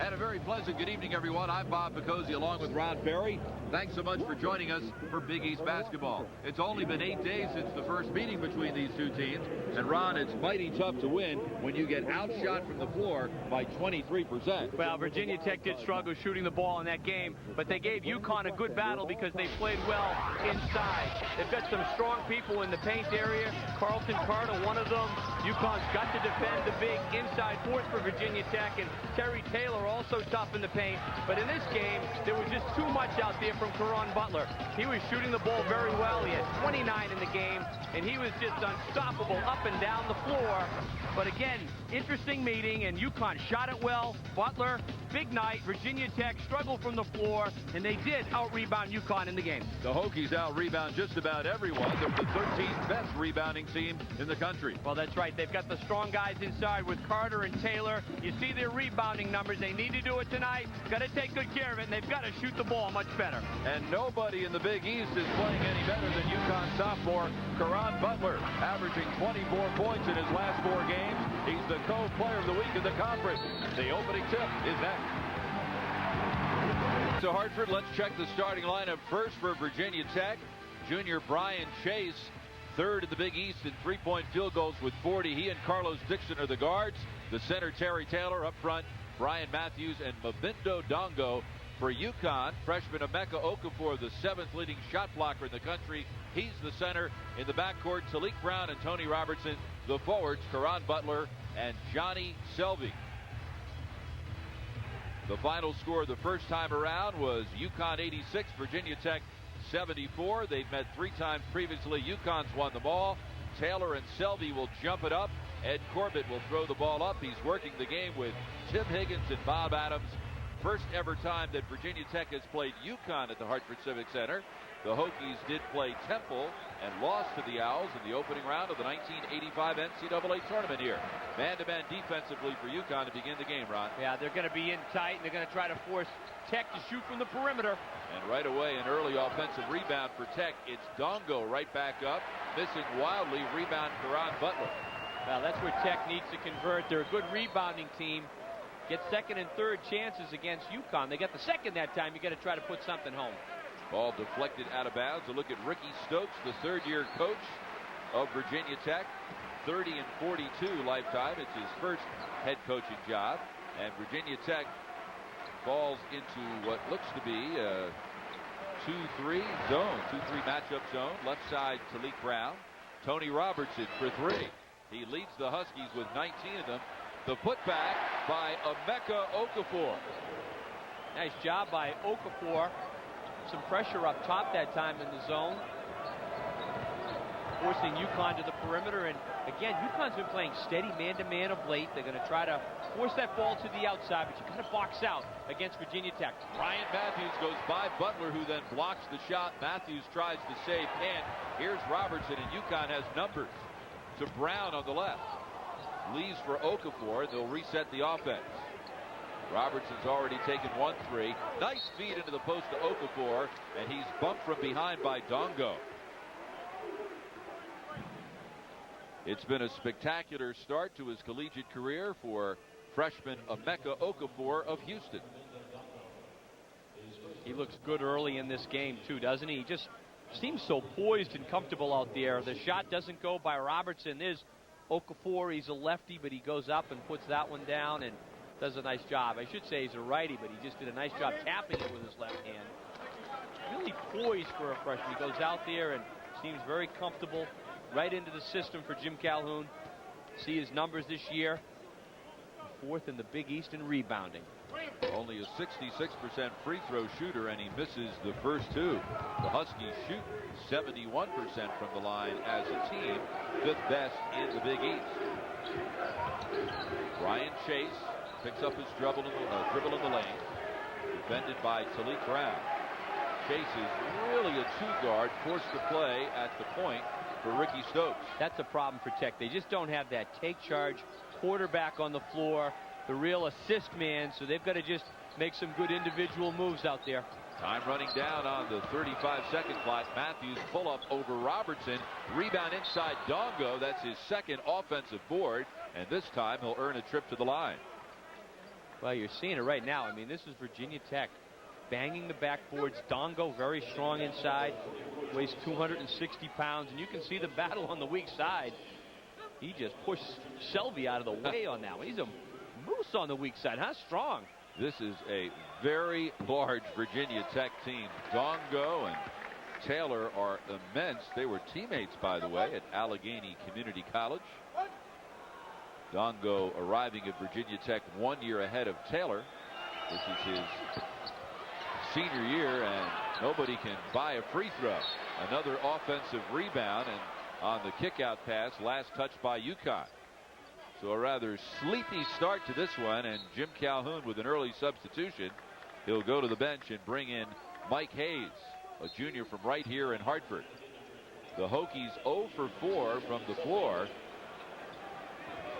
And a very pleasant good evening, everyone. I'm Bob Picozzi along with Ron Ferry. Thanks so much for joining us for Big East basketball. It's only been 8 days since the first meeting between these two teams. And, Ron, it's mighty tough to win when you get outshot from the floor by 23%. Well, Virginia Tech did struggle shooting the ball in that game, but they gave UConn a good battle because they played well inside. They've got some strong people in the paint area. Carlton Carter, one of them. UConn's got to defend the big inside force for Virginia Tech, and Terry Taylor also tough in the paint. But in this game, there was just too much out there from Caron Butler. He was shooting the ball very well. He had 29 in the game, and he was just unstoppable up and down the floor. But again, interesting meeting, and UConn shot it well. Butler, big night. Virginia Tech struggled from the floor, and they did out-rebound UConn in the game. The Hokies out-rebound just about everyone. They're the 13th best rebounding team in the country. Well, that's right. They've got the strong guys inside with Carter and Taylor. You see their rebounding numbers. They need to do it tonight. Got to take good care of it, and they've got to shoot the ball much better. And nobody in the Big East is playing any better than UConn sophomore Caron Butler, averaging 24 points in his last 4 games. He's the co-player of the week in the conference. The opening tip is next. So Hartford, let's check the starting lineup first for Virginia Tech. Junior Brian Chase, third in the Big East in three-point field goals with 40. He and Carlos Dixon are the guards. The center, Terry Taylor. Up front, Brian Matthews and Mabindo Dongo. For UConn, freshman Emeka Okafor, the 7th leading shot blocker in the country. He's the center. In the backcourt, Talik Brown and Tony Robertson. The forwards, Caron Butler and Johnny Selby. The final score the first time around was UConn 86, Virginia Tech 74. They've met 3 times previously. UConn's won them all. Taylor and Selby will jump it up. Ed Corbett will throw the ball up. He's working the game with Tim Higgins and Bob Adams. First ever time that Virginia Tech has played UConn at the Hartford Civic Center. The Hokies did play Temple and lost to the Owls in the opening round of the 1985 NCAA tournament here. Man-to-man defensively for UConn to begin the game, Ron. Yeah, they're going to be in tight, and they're going to try to force Tech to shoot from the perimeter. And right away, an early offensive rebound for Tech. It's Dongo right back up, missing wildly. Rebound, Caron Butler. Well, that's where Tech needs to convert. They're a good rebounding team. Get second and third chances against UConn. They got the second that time. You got to try to put something home. Ball deflected out of bounds. A look at Ricky Stokes, the third-year coach of Virginia Tech. 30 and 42 lifetime. It's his first head coaching job. And Virginia Tech falls into what looks to be a 2-3 zone, 2-3 matchup zone. Left side, Talik Brown. Tony Robertson for 3. He leads the Huskies with 19 of them. The putback by Emeka Okafor. Nice job by Okafor. Some pressure up top that time in the zone, forcing UConn to the perimeter. And again, UConn's been playing steady man-to-man of late. They're going to try to force that ball to the outside, but you got to box out against Virginia Tech. Brian Matthews goes by Butler, who then blocks the shot. Matthews tries to save, can't. Here's Robertson, and UConn has numbers to Brown on the left. Leaves for Okafor. They'll reset the offense. Robertson's already taken 1-3. Nice feed into the post to Okafor, and he's bumped from behind by Dongo. It's been a spectacular start to his collegiate career for freshman Emeka Okafor of Houston. He looks good early in this game, too, doesn't he? He just seems so poised and comfortable out there. The shot doesn't go by Robertson. There's Okafor. He's a lefty, but he goes up and puts that one down and does a nice job. I should say he's a righty, but he just did a nice job tapping it with his left hand. Really poised for a freshman. He goes out there and seems very comfortable, right into the system for Jim Calhoun. See his numbers this year. 4th in the Big East in rebounding. Only a 66% free throw shooter, and he misses the first 2. The Huskies shoot 71% from the line as a team, 5th best in the Big East. Brian Chase picks up his dribble in the lane, defended by Talik Brown. Chase is really a 2-guard, forced to play at the point for Ricky Stokes. That's a problem for Tech. They just don't have that take charge quarterback on the floor, the real assist man, so they've got to just make some good individual moves out there. Time running down on the 35-second clock. Matthews pull up over Robertson. Rebound inside Dongo. That's his second offensive board, and this time he'll earn a trip to the line. Well, you're seeing it right now. I mean, this is Virginia Tech banging the backboards. Dongo very strong inside, weighs 260 pounds, and you can see the battle on the weak side. He just pushed Selvey out of the way on that one. He's a moose on the weak side. How strong? This is a very large Virginia Tech team. Dongo and Taylor are immense. They were teammates, by the way, at Allegheny Community College. Dongo arriving at Virginia Tech 1 year ahead of Taylor. This is his senior year, and nobody can buy a free throw. Another offensive rebound, and on the kickout pass, last touch by UConn. So a rather sleepy start to this one, and Jim Calhoun with an early substitution. He'll go to the bench and bring in Mike Hayes, a junior from right here in Hartford. The Hokies 0 for 4 from the floor.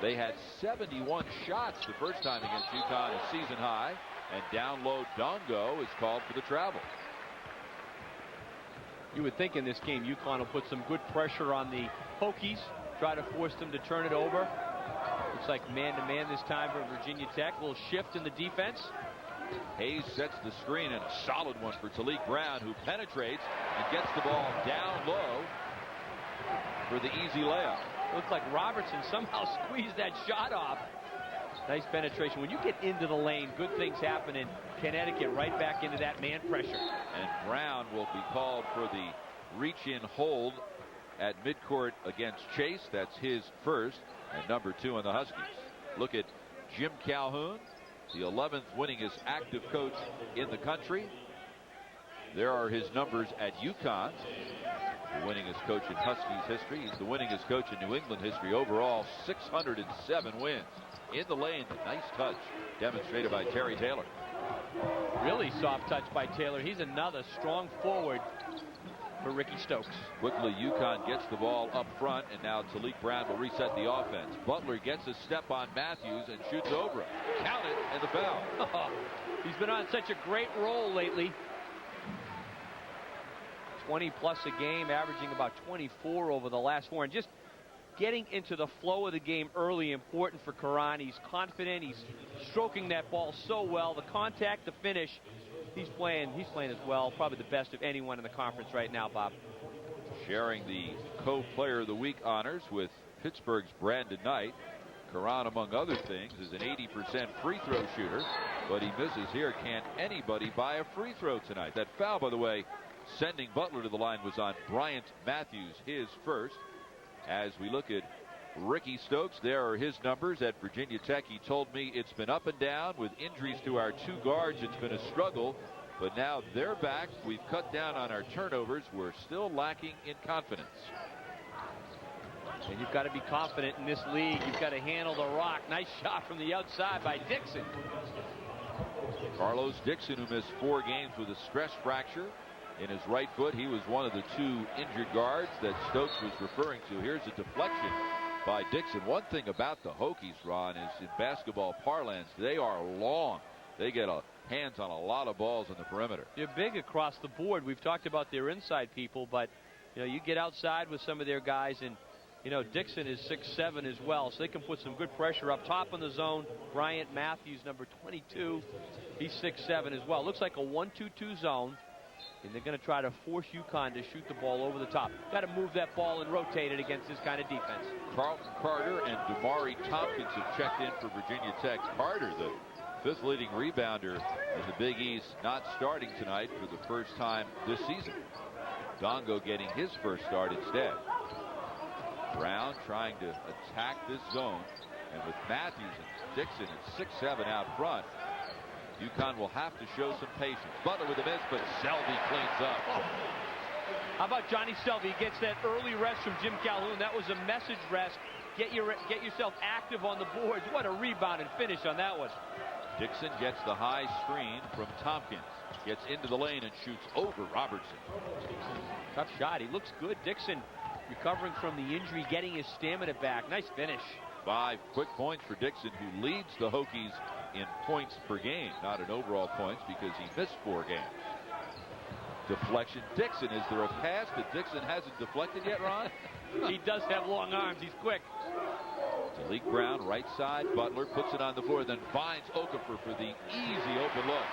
They had 71 shots the first time against UConn, a season high, and down low Dongo is called for the travel. You would think in this game UConn will put some good pressure on the Hokies, try to force them to turn it over. Looks like man-to-man this time for Virginia Tech. A little shift in the defense. Hayes sets the screen, and a solid one for Talik Brown, who penetrates and gets the ball down low for the easy layup. Looks like Robertson somehow squeezed that shot off. Nice penetration. When you get into the lane, good things happen in Connecticut. Right back into that man pressure. And Brown will be called for the reach-in hold at midcourt against Chase. That's his first, and number 2 on the Huskies. Look at Jim Calhoun, the 11th winningest active coach in the country. There are his numbers at UConn. The winningest coach in Huskies history. He's the winningest coach in New England history. Overall, 607 wins. In the lane, nice touch demonstrated by Terry Taylor. Really soft touch by Taylor. He's another strong forward for Ricky Stokes. Quickly, UConn gets the ball up front, and now Talik Brown will reset the offense. Butler gets a step on Matthews and shoots over it. Count it, and the foul. He's been on such a great roll lately. 20 plus a game, averaging about 24 over the last 4, and just getting into the flow of the game early, important for Karan. He's confident. He's stroking that ball so well. The contact, the finish, he's playing as well. Probably the best of anyone in the conference right now, Bob. Sharing the co-player of the week honors with Pittsburgh's Brandon Knight. Karan, among other things, is an 80% free throw shooter, but he misses here. Can't anybody buy a free throw tonight? That foul, by the way, sending Butler to the line, was on Bryant Matthews, his first. As we look at Ricky Stokes, there are his numbers at Virginia Tech. He told me it's been up and down with injuries to our 2 guards. It's been a struggle, but now they're back. We've cut down on our turnovers. We're still lacking in confidence. And you've got to be confident in this league. You've got to handle the rock. Nice shot from the outside by Dixon. Carlos Dixon, who missed 4 games with a stress fracture in his right foot. He was one of the 2 injured guards that Stokes was referring to. Here's a deflection by Dixon. One thing about the Hokies, Ron, is in basketball parlance, they are long. They get hands on a lot of balls on the perimeter. They're big across the board. We've talked about their inside people, but you get outside with some of their guys, and Dixon is 6'7" as well, so they can put some good pressure up top in the zone. Bryant Matthews, number 22, he's 6'7" as well. Looks like a 1-2-2 zone. And they're going to try to force UConn to shoot the ball over the top. Got to move that ball and rotate it against this kind of defense. Carlton Carter and Damari Tompkins have checked in for Virginia Tech. Carter, the 5th leading rebounder in the Big East, not starting tonight for the first time this season. Dongo getting his first start instead. Brown trying to attack this zone. And with Matthews and Dixon at 6'7" out front, UConn will have to show some patience. Butler with a miss, but Selvey cleans up. How about Johnny Selvey? He gets that early rest from Jim Calhoun. That was a message rest. Get yourself active on the boards. What a rebound and finish on that one. Dixon gets the high screen from Tompkins. Gets into the lane and shoots over Robertson. Tough shot. He looks good. Dixon recovering from the injury, getting his stamina back. Nice finish. 5 quick points for Dixon, who leads the Hokies in points per game, not in overall points, because he missed 4 games. Deflection. Dixon. Is there a pass that Dixon hasn't deflected yet, Ron? He does have long arms. He's quick. Talik Brown, right side. Butler puts it on the floor, then finds Okafor for the easy open look.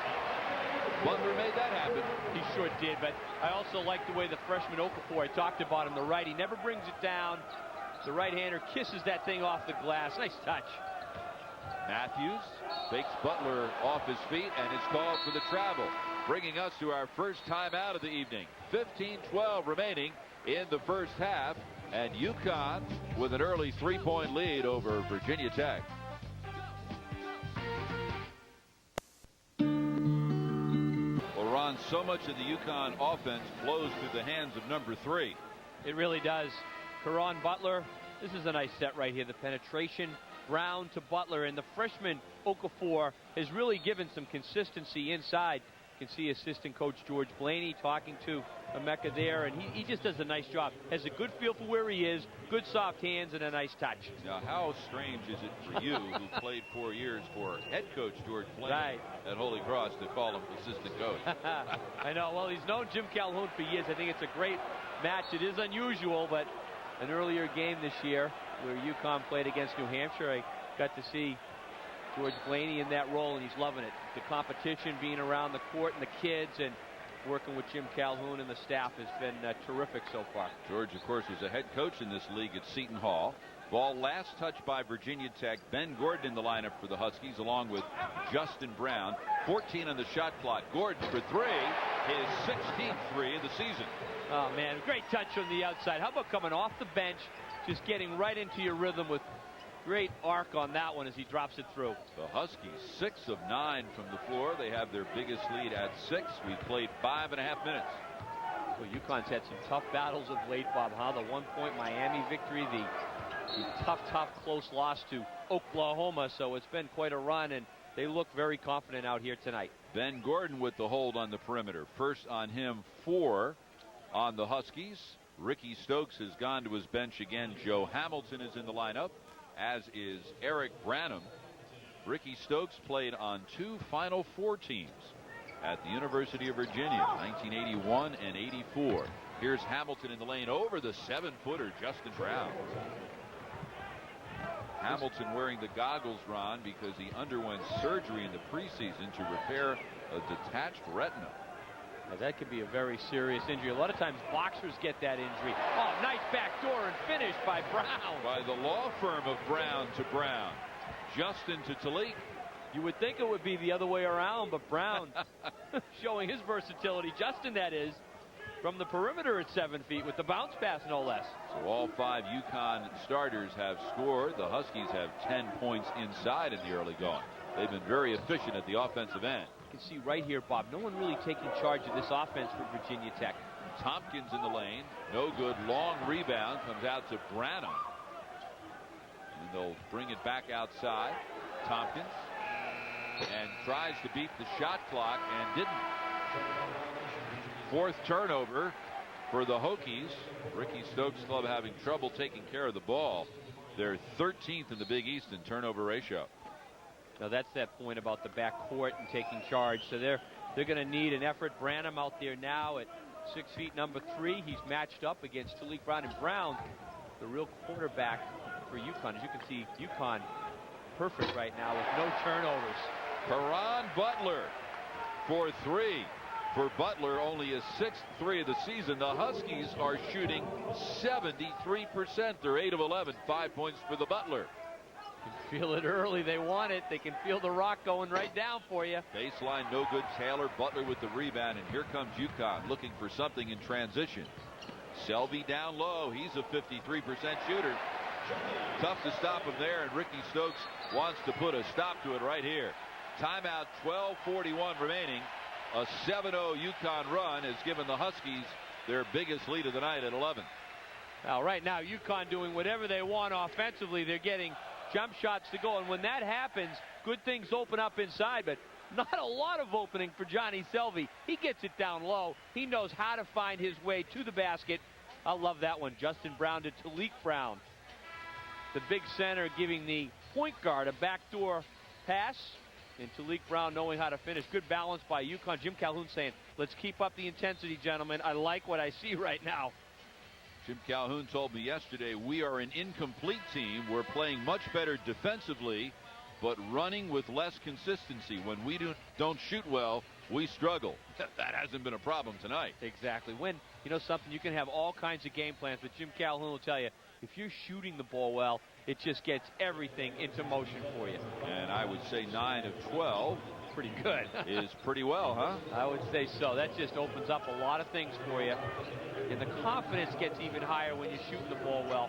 Butler made that happen. He sure did, but I also like the way the freshman Okafor, I talked about him, the right, he never brings it down. The right-hander kisses that thing off the glass. Nice touch. Matthews fakes Butler off his feet and is called for the travel, bringing us to our first timeout of the evening. 15-12 remaining in the first half, and UConn with an early 3-point lead over Virginia Tech. Well, Ron, so much of the UConn offense flows through the hands of number 3. It really does. Caron Butler, this is a nice set right here. The penetration, Brown to Butler, and the freshman Okafor has really given some consistency inside. You can see assistant coach George Blaney talking to Emeka there, and he just does a nice job. Has a good feel for where he is, good soft hands, and a nice touch. Now, how strange is it for you, who played 4 years for head coach George Blaney at Holy Cross, to call him assistant coach? I know. Well, he's known Jim Calhoun for years. I think it's a great match. It is unusual, but an earlier game this year where UConn played against New Hampshire, I got to see George Blaney in that role, and he's loving it. The competition, being around the court and the kids, and working with Jim Calhoun and the staff has been terrific so far. George, of course, was a head coach in this league at Seton Hall. Ball last touched by Virginia Tech. Ben Gordon in the lineup for the Huskies, along with Justin Brown. 14 on the shot clock. Gordon for 3, his 16th 3 of the season. Oh, man, great touch on the outside. How about coming off the bench, just getting right into your rhythm with great arc on that one as he drops it through. The Huskies 6 of 9 from the floor. They have their biggest lead at 6. We've played 5.5 minutes. Well, UConn's had some tough battles of late, Bob. Huh? The 1-point Miami victory, the tough, close loss to Oklahoma. So it's been quite a run, and they look very confident out here tonight. Ben Gordon with the hold on the perimeter. First on him, 4 on the Huskies. Ricky Stokes has gone to his bench again. Joe Hamilton is in the lineup, as is Eric Branham. Ricky Stokes played on 2 Final Four teams at the University of Virginia, 1981 and 84. Here's Hamilton in the lane over the 7-footer Justin Brown. Hamilton wearing the goggles, Ron, because he underwent surgery in the preseason to repair a detached retina. Now, that could be a very serious injury. A lot of times boxers get that injury. Oh, nice backdoor and finish by Brown. By the law firm of Brown to Brown. Justin to Talik. You would think it would be the other way around, but Brown showing his versatility. Justin, that is, from the perimeter at 7 feet with the bounce pass, no less. So all 5 UConn starters have scored. The Huskies have 10 points inside in the early going. They've been very efficient at the offensive end. You can see right here, Bob, no one really taking charge of this offense for Virginia Tech. Tompkins in the lane. No good. Long rebound comes out to Branham. And they'll bring it back outside. Tompkins. And tries to beat the shot clock and didn't. 4th turnover for the Hokies. Ricky Stokes Club having trouble taking care of the ball. They're 13th in the Big East in turnover ratio. Now that's that point about the backcourt and taking charge. So they're going to need an effort. Branham out there now at 6 feet, number 3. He's matched up against Talik Brown, and Brown, the real quarterback for UConn. As you can see, UConn perfect right now with no turnovers. Caron Butler for 3. For Butler, only his 6th 3 of the season. The Huskies are shooting 73%. They're 8 of 11. 5 points for the Butler. You can feel it early. They want it. They can feel the rock going right down for you. Baseline, no good. Taylor, Butler with the rebound, and here comes UConn looking for something in transition. Selvey down low. He's a 53% shooter. Tough to stop him there, and Ricky Stokes wants to put a stop to it right here. Timeout, 12:41 remaining. A 7-0 UConn run has given the Huskies their biggest lead of the night at 11. Now, right now, UConn doing whatever they want offensively. They're getting jump shots to go, and when that happens, good things open up inside, but not a lot of opening for Johnny Selvey. He gets it down low. He knows how to find his way to the basket. I love that one. Justin Brown to Talik Brown. The big center giving the point guard a backdoor pass. And Talik Brown knowing how to finish. Good balance by UConn. Jim Calhoun saying, let's keep up the intensity, gentlemen. I like what I see right now. Jim Calhoun told me yesterday, we are an incomplete team. We're playing much better defensively, but running with less consistency. When we don't shoot well, we struggle. That hasn't been a problem tonight. Exactly. When, you know something, you can have all kinds of game plans, but Jim Calhoun will tell you, if you're shooting the ball well, it just gets everything into motion for you. And I would say 9 of 12. Pretty good. Is pretty well, huh? I would say so. That just opens up a lot of things for you. And the confidence gets even higher when you're shooting the ball well.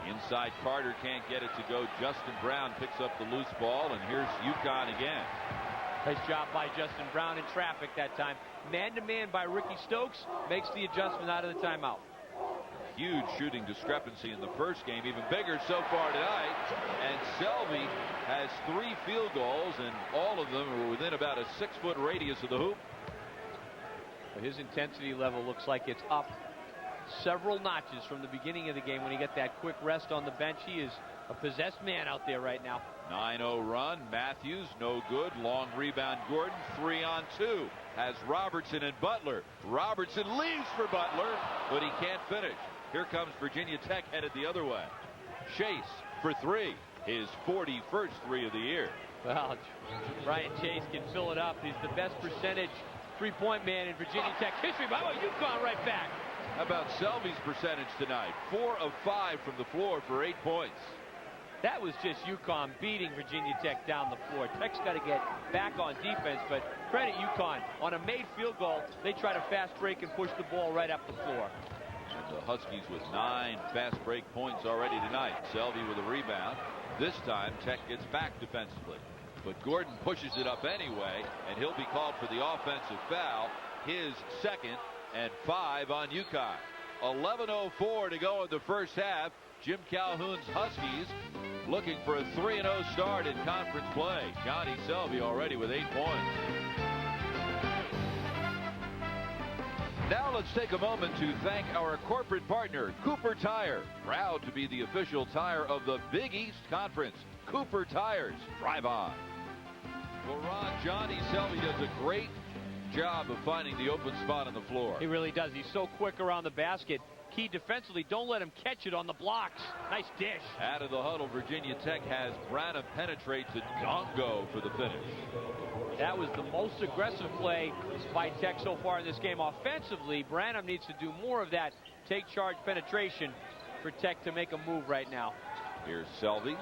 Inside, Carter can't get it to go. Justin Brown picks up the loose ball, and here's UConn again. Nice job by Justin Brown in traffic that time. Man-to-man by Ricky Stokes makes the adjustment out of the timeout. Huge shooting discrepancy in the first game, even bigger so far tonight. And Selvey has 3 field goals, and all of them are within about a 6-foot radius of the hoop. His intensity level looks like it's up several notches from the beginning of the game when he got that quick rest on the bench. He is a possessed man out there right now. 9-0 run. Matthews, no good. Long rebound. Gordon, 3-on-2. Has Robertson and Butler. Robertson leaves for Butler, but he can't finish. Here comes Virginia Tech headed the other way. Chase for 3. His 41st 3 of the year. Well, Brian Chase can fill it up. He's the best percentage three-point man in Virginia Tech history. By the way, UConn right back. How about Selvey's percentage tonight? 4 of 5 from the floor for 8 points. That was just UConn beating Virginia Tech down the floor. Tech's got to get back on defense, but credit UConn. On a made field goal, they try to fast break and push the ball right up the floor. And the Huskies with 9 fast break points already tonight. Selvey with a rebound. This time, Tech gets back defensively. But Gordon pushes it up anyway, and he'll be called for the offensive foul. His second, and 5 on UConn. 11:04 to go in the first half. Jim Calhoun's Huskies looking for a 3-0 start in conference play. Johnny Selvey already with 8 points. Now let's take a moment to thank our corporate partner, Cooper Tire. Proud to be the official tire of the Big East Conference. Cooper Tires. Drive on. Well, Ron, Johnny Selvey does a great job of finding the open spot on the floor. He really does. He's so quick around the basket. Key defensively, don't let him catch it on the blocks. Nice dish. Out of the huddle, Virginia Tech has Branham penetrate to Dongo for the finish. That was the most aggressive play by Tech so far in this game. Offensively, Branham needs to do more of that take charge penetration for Tech to make a move right now. Here's Selvey,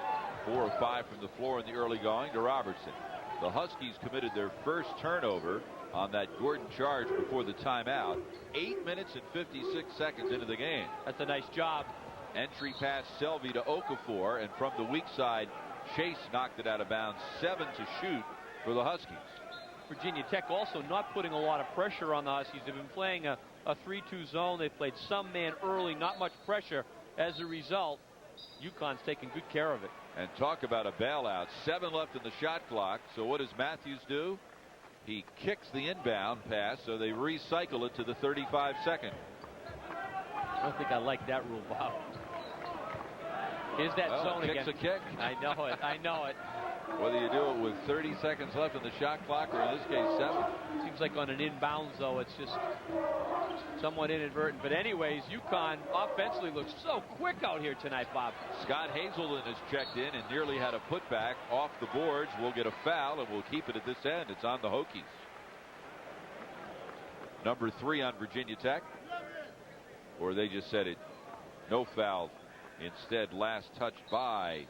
4 of 5 from the floor in the early going to Robertson. The Huskies committed their first turnover on that Gordon charge before the timeout. 8 minutes and 56 seconds into the game. That's a nice job. Entry pass Selvey to Okafor, and from the weak side, Chase knocked it out of bounds. 7 to shoot for the Huskies. Virginia Tech also not putting a lot of pressure on the Huskies. They've been playing a 3-2 zone. They played some man early, not much pressure. As a result, UConn's taking good care of it. And talk about a bailout. 7 left in the shot clock. So what does Matthews do? He kicks the inbound pass, so they recycle it to the 35-second. I don't think I like that rule, Bob. Here's that zone again. Kick's a kick. I know it. I know it. Whether you do it with 30 seconds left in the shot clock or in this case 7. Seems like on an inbounds, though, it's just somewhat inadvertent. But anyways, UConn offensively looks so quick out here tonight, Bob. Scott Hazelton has checked in and nearly had a putback off the boards. We'll get a foul, and we'll keep it at this end. It's on the Hokies. Number 3 on Virginia Tech. Or they just said it. No foul. Instead, last touch by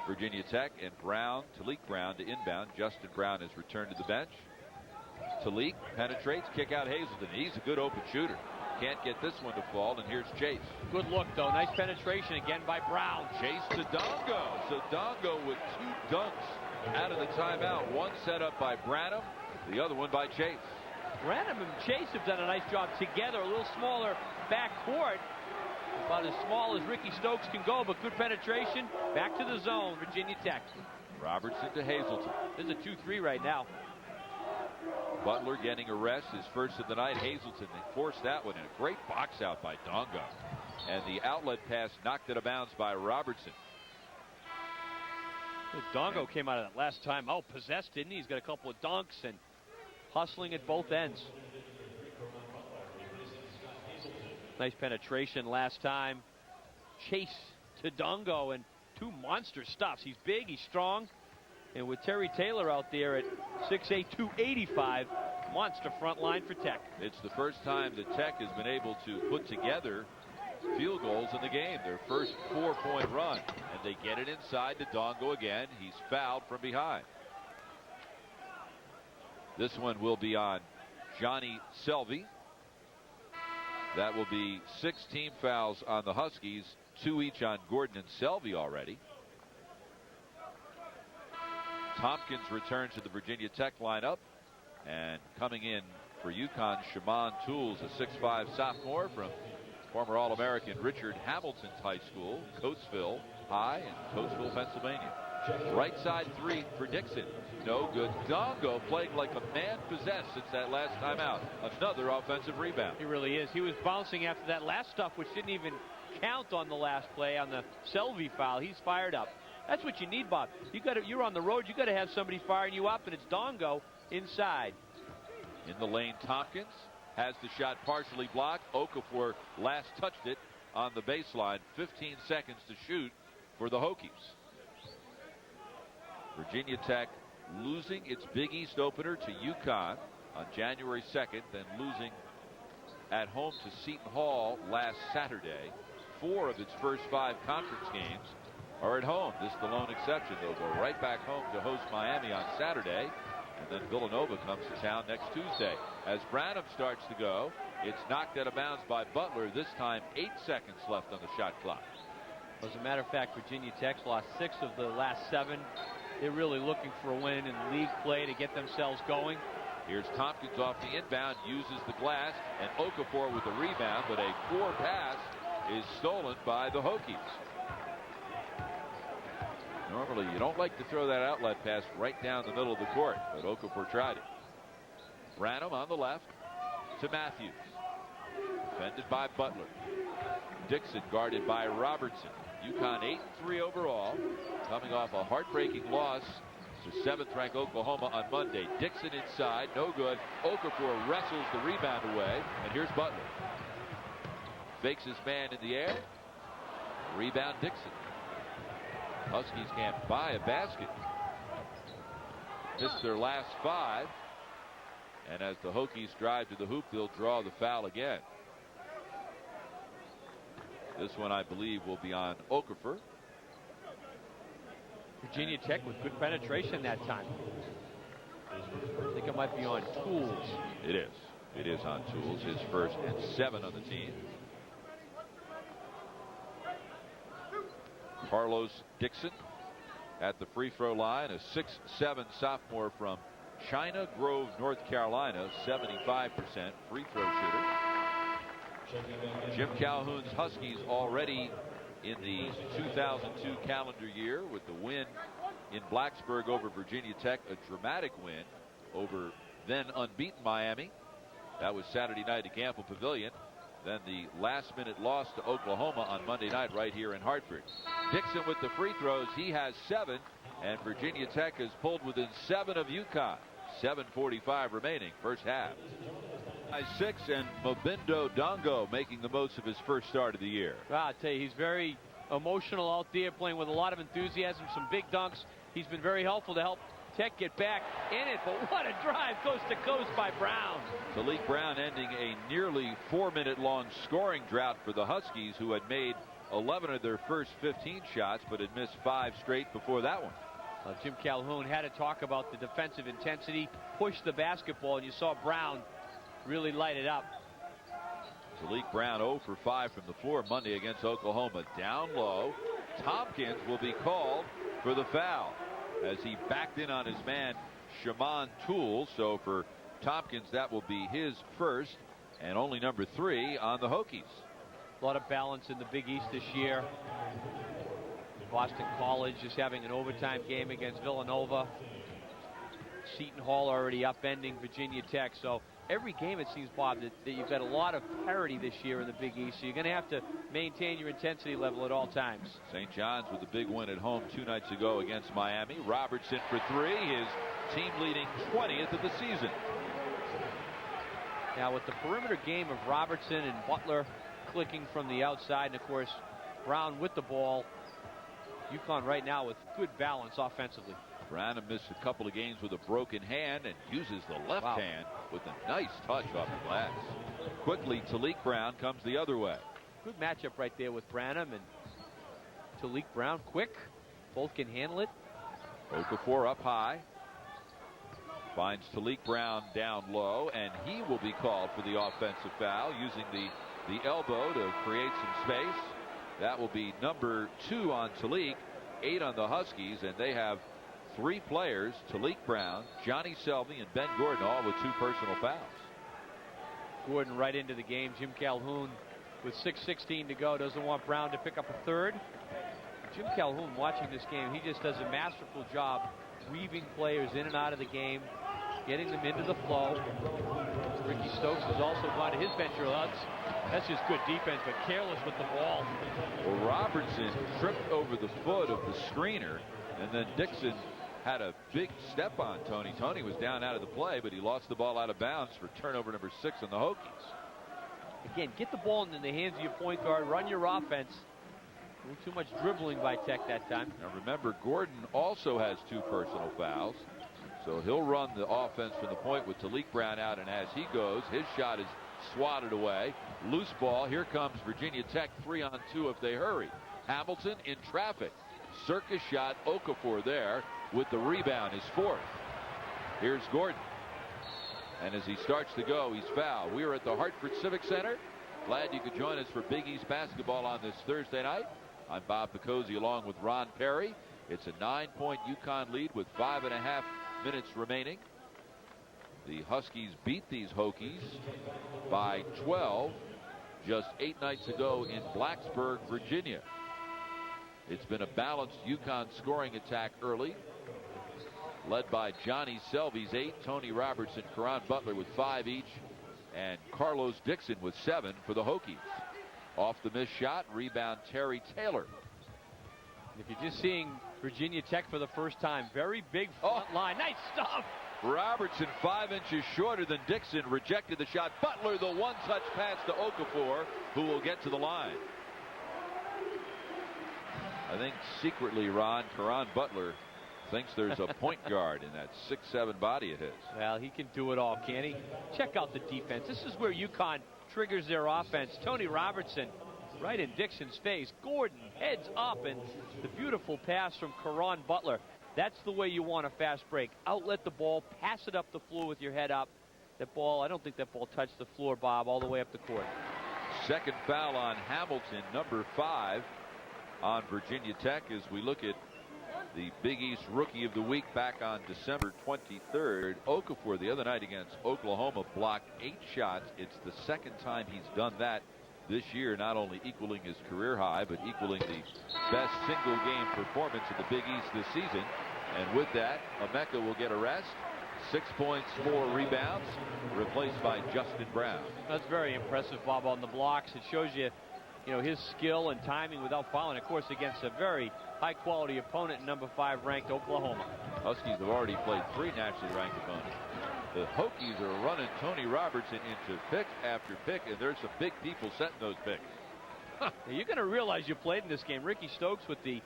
Virginia Tech, and Brown, Talik Brown to inbound. Justin Brown has returned to the bench. Talik penetrates, kick out Hazelton. He's a good open shooter. Can't get this one to fall, and here's Chase. Good look, though. Nice penetration again by Brown. Chase to Dongo. So Dongo with 2 dunks out of the timeout. One set up by Branham, the other one by Chase. Branham and Chase have done a nice job together. A little smaller backcourt. About as small as Ricky Stokes can go, but good penetration. Back to the zone, Virginia Tech. Robertson to Hazelton. This is a 2-3 right now. Butler getting a rest, his first of the night. Hazelton, they forced that one, and a great box out by Dongo. And the outlet pass knocked it out of bounds by Robertson. Dongo came out of that last time. Oh, possessed, didn't he? He's got a couple of dunks and hustling at both ends. Nice penetration last time. Chase to Dongo, and 2 monster stops. He's big, he's strong, and with Terry Taylor out there at 6'8", 285, monster front line for Tech. It's the first time that Tech has been able to put together field goals in the game. Their first 4-point run, and they get it inside to Dongo again. He's fouled from behind. This one will be on Johnny Selvey. That will be 6 team fouls on the Huskies, 2 each on Gordon and Selvey already. Tompkins returns to the Virginia Tech lineup, and coming in for UConn, Shaman Tools, a 6'5" sophomore from former All-American Richard Hamilton's high school, Coatesville High in Coatesville, Pennsylvania. Right side 3 for Dixon. No good. Dongo playing like a man possessed since that last time out. Another offensive rebound. He really is. He was bouncing after that last stuff, which didn't even count on the last play on the Selvey foul. He's fired up. That's what you need, Bob. You're on the road. You got to have somebody firing you up, and it's Dongo inside. In the lane, Tompkins has the shot partially blocked. Okafor last touched it on the baseline. 15 seconds to shoot for the Hokies. Virginia Tech losing its Big East opener to UConn on January 2nd, then losing at home to Seton Hall last Saturday. 4 of its first 5 conference games are at home. This is the lone exception. They'll go right back home to host Miami on Saturday, and then Villanova comes to town next Tuesday. As Branham starts to go, it's knocked out of bounds by Butler. This time 8 seconds left on the shot clock. As a matter of fact, Virginia Tech's lost 6 of the last 7. They're really looking for a win in league play to get themselves going. Here's Tompkins off the inbound, uses the glass, and Okafor with the rebound, but a poor pass is stolen by the Hokies. Normally, you don't like to throw that outlet pass right down the middle of the court, but Okafor tried it. Branham on the left to Matthews. Defended by Butler. Dixon guarded by Robertson. UConn 8-3 overall, coming off a heartbreaking loss to 7th-ranked Oklahoma on Monday. Dixon inside, no good. Okafor wrestles the rebound away, and here's Butler. Fakes his man in the air. Rebound Dixon. Huskies can't buy a basket. Missed their last 5. And as the Hokies drive to the hoop, they'll draw the foul again. This one, I believe, will be on Okafor. Virginia Tech with good penetration that time. I think it might be on Tools. It is. It is on Tools. His first and 7 on the team. Carlos Dixon at the free throw line, a 6'7" sophomore from China Grove, North Carolina, 75% free throw shooter. Jim Calhoun's Huskies already in the 2002 calendar year with the win in Blacksburg over Virginia Tech, a dramatic win over then unbeaten Miami. That was Saturday night at Gamble Pavilion. Then the last-minute loss to Oklahoma on Monday night right here in Hartford. Dixon with the free throws. He has 7, and Virginia Tech has pulled within 7 of UConn. 7:45 remaining, first half. 6, and Mobindo Dongo making the most of his first start of the year. Well, I'll tell you, he's very emotional out there, playing with a lot of enthusiasm, some big dunks. He's been very helpful to help Tech get back in it, but what a drive coast to coast by Brown. Talik Brown ending a nearly 4-minute long scoring drought for the Huskies, who had made 11 of their first 15 shots, but had missed 5 straight before that one. Jim Calhoun had to talk about the defensive intensity, push the basketball, and you saw Brown really light it up. Talik Brown 0 for 5 from the floor Monday against Oklahoma. Down low. Tompkins will be called for the foul as he backed in on his man Shaman Tools. So for Tompkins, that will be his first and only number 3 on the Hokies. A lot of balance in the Big East this year. Boston College is having an overtime game against Villanova. Seton Hall already upending Virginia Tech. So every game, it seems, Bob, that you've got a lot of parity this year in the Big East. So you're going to have to maintain your intensity level at all times. St. John's with a big win at home 2 nights ago against Miami. Robertson for 3, his team leading 20th of the season. Now with the perimeter game of Robertson and Butler, clicking from the outside. And, of course, Brown with the ball. UConn right now with good balance offensively. Branham missed a couple of games with a broken hand and uses the left hand with a nice touch off the glass. Quickly, Talik Brown comes the other way. Good matchup right there with Branham and Talik Brown. Quick. Both can handle it. Okafor up high. Finds Talik Brown down low, and he will be called for the offensive foul using the elbow to create some space. That will be number 2 on Talik, 8 on the Huskies, and they have 3 players, Talik Brown, Johnny Selby, and Ben Gordon, all with 2 personal fouls. Gordon right into the game. Jim Calhoun with 6:16 to go doesn't want Brown to pick up a third. Jim Calhoun, watching this game, he just does a masterful job weaving players in and out of the game, getting them into the flow. Ricky Stokes has also gone to his bench. That's just good defense, but careless with the ball. Well, Robertson tripped over the foot of the screener, and then Dixon had a big step on Tony. Tony was down out of the play, but he lost the ball out of bounds for turnover number 6 on the Hokies. Again, get the ball in the hands of your point guard, run your offense. A little too much dribbling by Tech that time. Now remember, Gordon also has 2 personal fouls, so he'll run the offense from the point with Talik Brown out, and as he goes, his shot is swatted away. Loose ball. Here comes Virginia Tech 3-on-2 if they hurry. Hamilton in traffic. Circus shot. Okafor there with the rebound, his 4th. Here's Gordon. And as he starts to go, he's fouled. We are at the Hartford Civic Center. Glad you could join us for Big East basketball on this Thursday night. I'm Bob Picozzi along with Ron Perry. It's a 9-point UConn lead with 5.5 minutes remaining. The Huskies beat these Hokies by 12 just 8 nights ago in Blacksburg, Virginia. It's been a balanced UConn scoring attack early, led by Johnny Selby's 8, Tony Robertson, Caron Butler with 5 each, and Carlos Dixon with 7 for the Hokies. Off the missed shot, rebound Terry Taylor. If you're just seeing Virginia Tech for the first time, very big front line. Nice stuff. Robertson 5 inches shorter than Dixon, rejected the shot. Butler, the one-touch pass to Okafor, who will get to the line. I think secretly, Ron, Caron Butler thinks there's a point guard in that 6'7" body of his. Well, he can do it all, can't he? Check out the defense. This is where UConn triggers their offense. Tony Robertson right in Dixon's face. Gordon heads up, and the beautiful pass from Caron Butler. That's the way you want a fast break. Outlet the ball, pass it up the floor with your head up. That ball, I don't think that ball touched the floor, Bob, all the way up the court. Second foul on Hamilton, number 5 on Virginia Tech, as we look at the Big East Rookie of the Week back on December 23rd. Okafor the other night against Oklahoma blocked 8 shots. It's the second time he's done that this year, not only equaling his career high, but equaling the best single game performance in the Big East this season. And with that, Emeka will get a rest. 6 points, 4 rebounds, replaced by Justin Brown. That's very impressive, Bob, on the blocks. It shows you, his skill and timing without fouling, of course, against a very high-quality opponent, number 5 ranked Oklahoma. Huskies have already played 3 nationally ranked opponents. The Hokies are running Tony Robertson into pick after pick, and there's some big people setting those picks. You're going to realize you played in this game. Ricky Stokes with the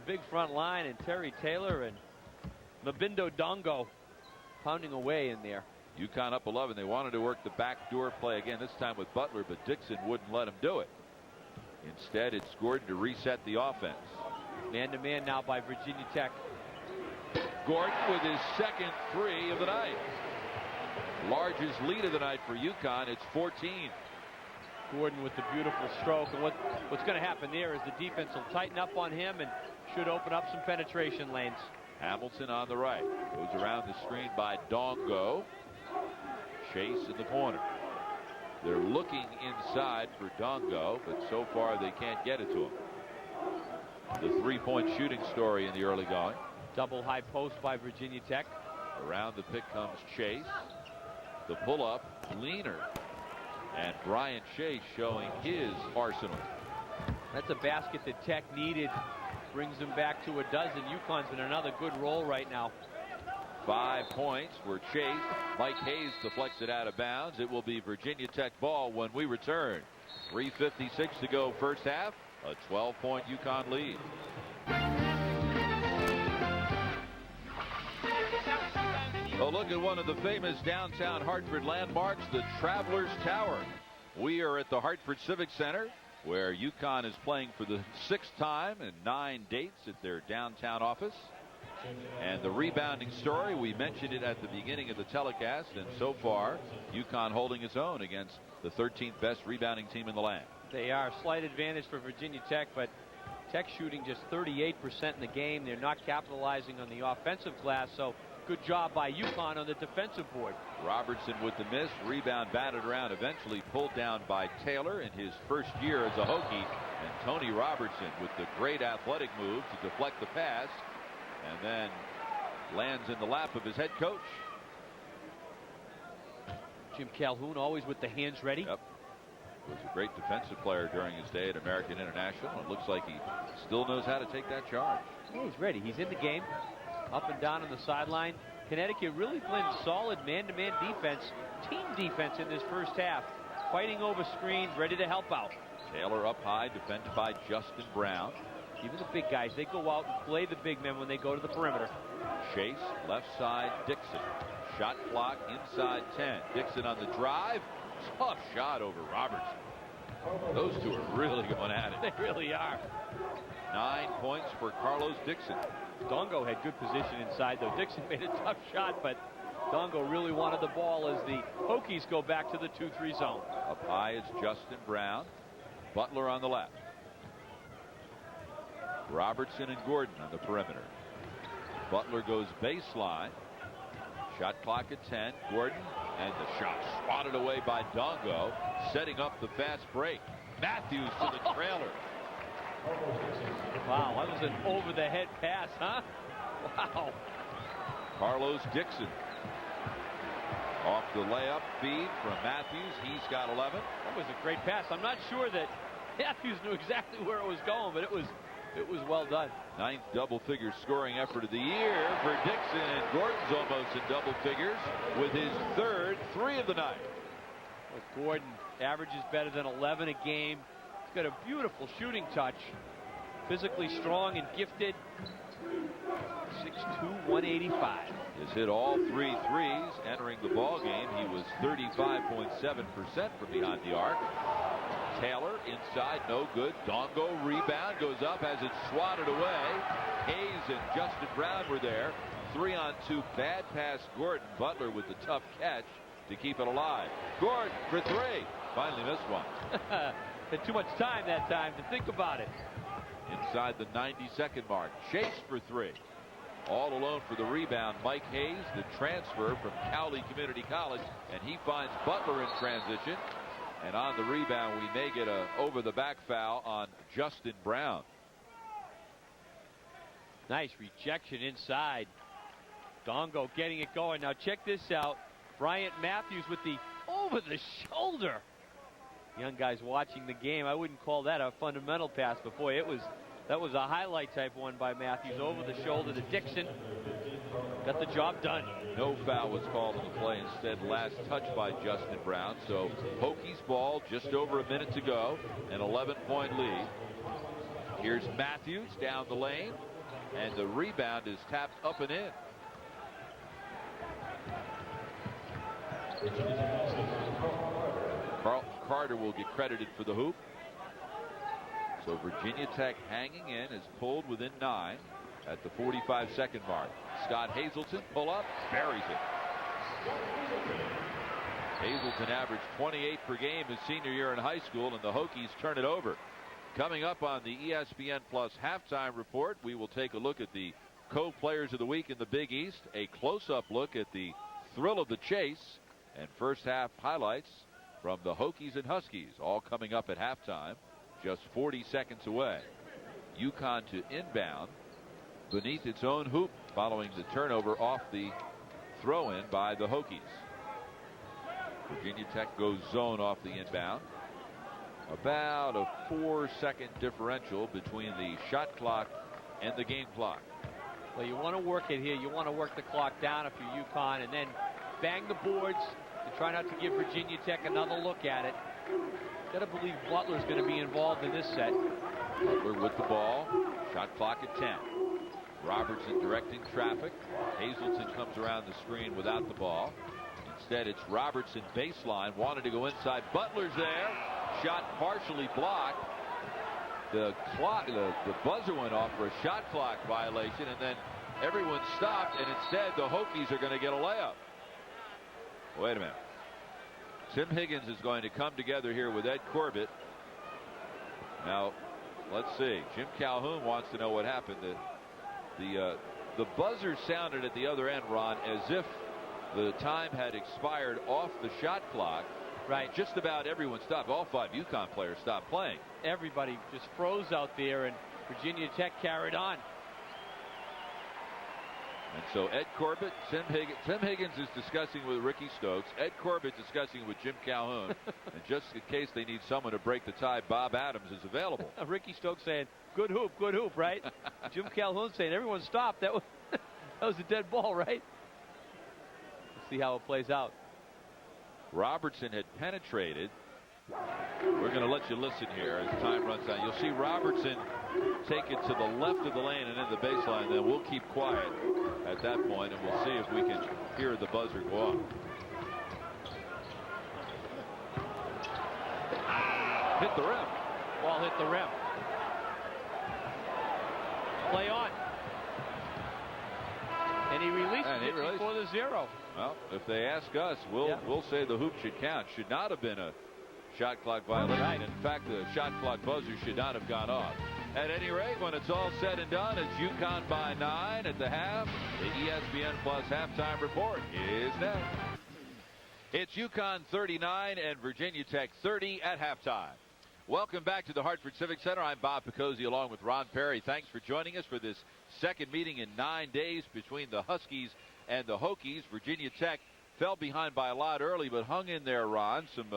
big front line, and Terry Taylor and Mabindo Dongo pounding away in there. UConn up 11. They wanted to work the backdoor play again, this time with Butler, but Dixon wouldn't let him do it. Instead, it's Gordon to reset the offense. Man-to-man now by Virginia Tech. Gordon with his second 3 of the night. Largest lead of the night for UConn. It's 14. Gordon with the beautiful stroke. And what's going to happen there is the defense will tighten up on him and should open up some penetration lanes. Hamilton on the right. Goes around the screen by Dongo. Chase in the corner. They're looking inside for Dongo, but so far they can't get it to him. The 3-point shooting story in the early going. Double high post by Virginia Tech. Around the pick comes Chase. The pull-up, Leaner. And Brian Chase showing his arsenal. That's a basket that Tech needed. Brings them back to a dozen. UConn's in another good roll right now. 5 points were chased. Mike Hayes deflects it out of bounds. It will be Virginia Tech ball when we return. 3:56 to go first half. A 12-point UConn lead. A look at one of the famous downtown Hartford landmarks, the Travelers Tower. We are at the Hartford Civic Center, where UConn is playing for the 6th time in 9 dates at their downtown office. And the rebounding story, we mentioned it at the beginning of the telecast, and so far UConn holding its own against the 13th best rebounding team in the land. They are a slight advantage for Virginia Tech, but Tech shooting just 38% in the game. They're not capitalizing on the offensive glass, so good job by UConn on the defensive board. Robertson with the miss, rebound batted around, eventually pulled down by Taylor in his first year as a Hokie. And Tony Robertson with the great athletic move to deflect the pass, and then lands in the lap of his head coach. Jim Calhoun always with the hands ready. Yep. Was a great defensive player during his day at American International. It looks like he still knows how to take that charge. Oh, he's ready. He's in the game. Up and down on the sideline. Connecticut really playing solid man-to-man defense, team defense in this first half. Fighting over screens, ready to help out. Taylor up high, defended by Justin Brown. Even the big guys, they go out and play the big men when they go to the perimeter. Chase, left side, Dixon. Shot clock inside 10. Dixon on the drive. Tough shot over Robertson. Those two are really going at it. They really are. 9 points for Carlos Dixon. Dongo had good position inside, though. Dixon made a tough shot, but Dongo really wanted the ball as the Hokies go back to the 2-3 zone. Up high is Justin Brown. Butler on the left. Robertson and Gordon on the perimeter. Butler goes baseline. Shot clock at 10. Gordon, and the shot swatted away by Dongo, setting up the fast break. Matthews to the trailer. Wow, that was an over-the-head pass, huh? Wow. Carlos Dixon off the layup feed from Matthews. He's got 11. That was a great pass. I'm not sure that Matthews knew exactly where it was going, but it was well done. 9th double-figure scoring effort of the year for Dixon, and Gordon's almost in double figures with his 3rd 3 of the night. Well, Gordon averages better than 11 a game. He's got a beautiful shooting touch. Physically strong and gifted. 6'2", 185. Has hit all 3 threes entering the ball game. He was 35.7% from behind the arc. Taylor inside, no good. Dongo rebound, goes up, has it swatted away. Hayes and Justin Brown were there. 3-on-2, bad pass Gordon. Butler with the tough catch to keep it alive. Gordon for 3. Finally missed one. Had too much time that time to think about it. Inside the 90-second mark. Chase for 3. All alone for the rebound. Mike Hayes, the transfer from Cowley Community College, and he finds Butler in transition. And on the rebound, we may get a over-the-back foul on Justin Brown. Nice rejection inside. Dongo getting it going. Now check this out. Bryant Matthews with the over-the-shoulder. Young guys watching the game, I wouldn't call that a fundamental pass, but boy, that was a highlight type one by Matthews over the shoulder to Dixon. Got the job done. No foul was called in the play. Instead, last touch by Justin Brown. So Hokies ball, just over a minute to go, an 11-point lead. Here's Matthews down the lane, and the rebound is tapped up and in. Carter will get credited for the hoop. So Virginia Tech hanging in, is pulled within 9 at the 45-second mark. Scott Hazelton pull up, buries it. Hazelton averaged 28 per game his senior year in high school, and the Hokies turn it over. Coming up on the ESPN Plus halftime report, we will take a look at the co-players of the week in the Big East, a close-up look at the thrill of the chase, and first half highlights from the Hokies and Huskies, all coming up at halftime, just 40 seconds away. UConn to inbound beneath its own hoop following the turnover off the throw-in by the Hokies. Virginia Tech goes zone off the inbound. About a 4-second differential between the shot clock and the game clock. Well, you want to work it here. You want to work the clock down if you're UConn, and then bang the boards and try not to give Virginia Tech another look at it. Got to believe Butler's going to be involved in this set. Butler with the ball. Shot clock at 10. Robertson directing traffic. Hazelton comes around the screen without the ball. Instead, it's Robertson baseline. Wanted to go inside. Butler's there. Shot partially blocked. The buzzer went off for a shot clock violation, and then everyone stopped, and instead the Hokies are going to get a layup. Wait a minute. Tim Higgins is going to come together here with Ed Corbett. Now, let's see. Jim Calhoun wants to know what happened. The buzzer sounded at the other end, Ron, as if the time had expired off the shot clock. Right. Just about everyone stopped. All 5 UConn players stopped playing. Everybody just froze out there, and Virginia Tech carried on. And so Ed Corbett, Tim Higgins is discussing with Ricky Stokes. Ed Corbett discussing with Jim Calhoun. And just in case they need someone to break the tie, Bob Adams is available. Ricky Stokes saying, good hoop, right? Jim Calhoun saying, everyone stop. That was a dead ball, right? Let's see how it plays out. Robertson had penetrated. We're going to let you listen here as time runs down. You'll see Robertson take it to the left of the lane and in the baseline. Then we'll keep quiet at that point, and we'll see if we can hear the buzzer go off. Hit the rim. Ball hit the rim. Play on. And he released it before the 0. Well, if they ask us, we'll say the hoop should count. Should not have been a shot clock violation. Right. In fact, the shot clock buzzer should not have gone off. At any rate, when it's all said and done, it's UConn by 9 at the half. The ESPN Plus halftime report is next. It's UConn 39 and Virginia Tech 30 at halftime. Welcome back to the Hartford Civic Center. I'm Bob Picozzi along with Ron Perry. Thanks for joining us for this second meeting in 9 days between the Huskies and the Hokies. Virginia Tech fell behind by a lot early, but hung in there, Ron. Some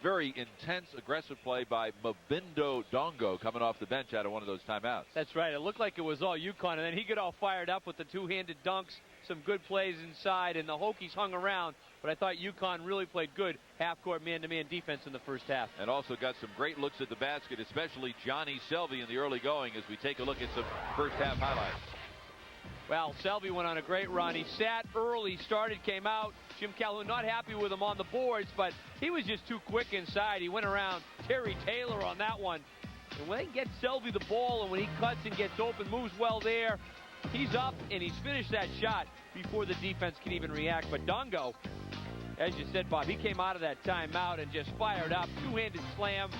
very intense, aggressive play by Mabindo Dongo coming off the bench out of one of those timeouts. That's right. It looked like it was all UConn, and then he got all fired up with the two-handed dunks, some good plays inside, and the Hokies hung around. But I thought UConn really played good half-court man-to-man defense in the first half. And also got some great looks at the basket, especially Johnny Selvey in the early going as we take a look at some first-half highlights. Well, Selvey went on a great run. He sat early, started, came out. Jim Calhoun not happy with him on the boards, but he was just too quick inside. He went around Terry Taylor on that one. And when they get Selvey the ball, and when he cuts and gets open, moves well there, he's up and he's finished that shot before the defense can even react. But Dongo, as you said, Bob, he came out of that timeout and just fired up. Two-handed slam.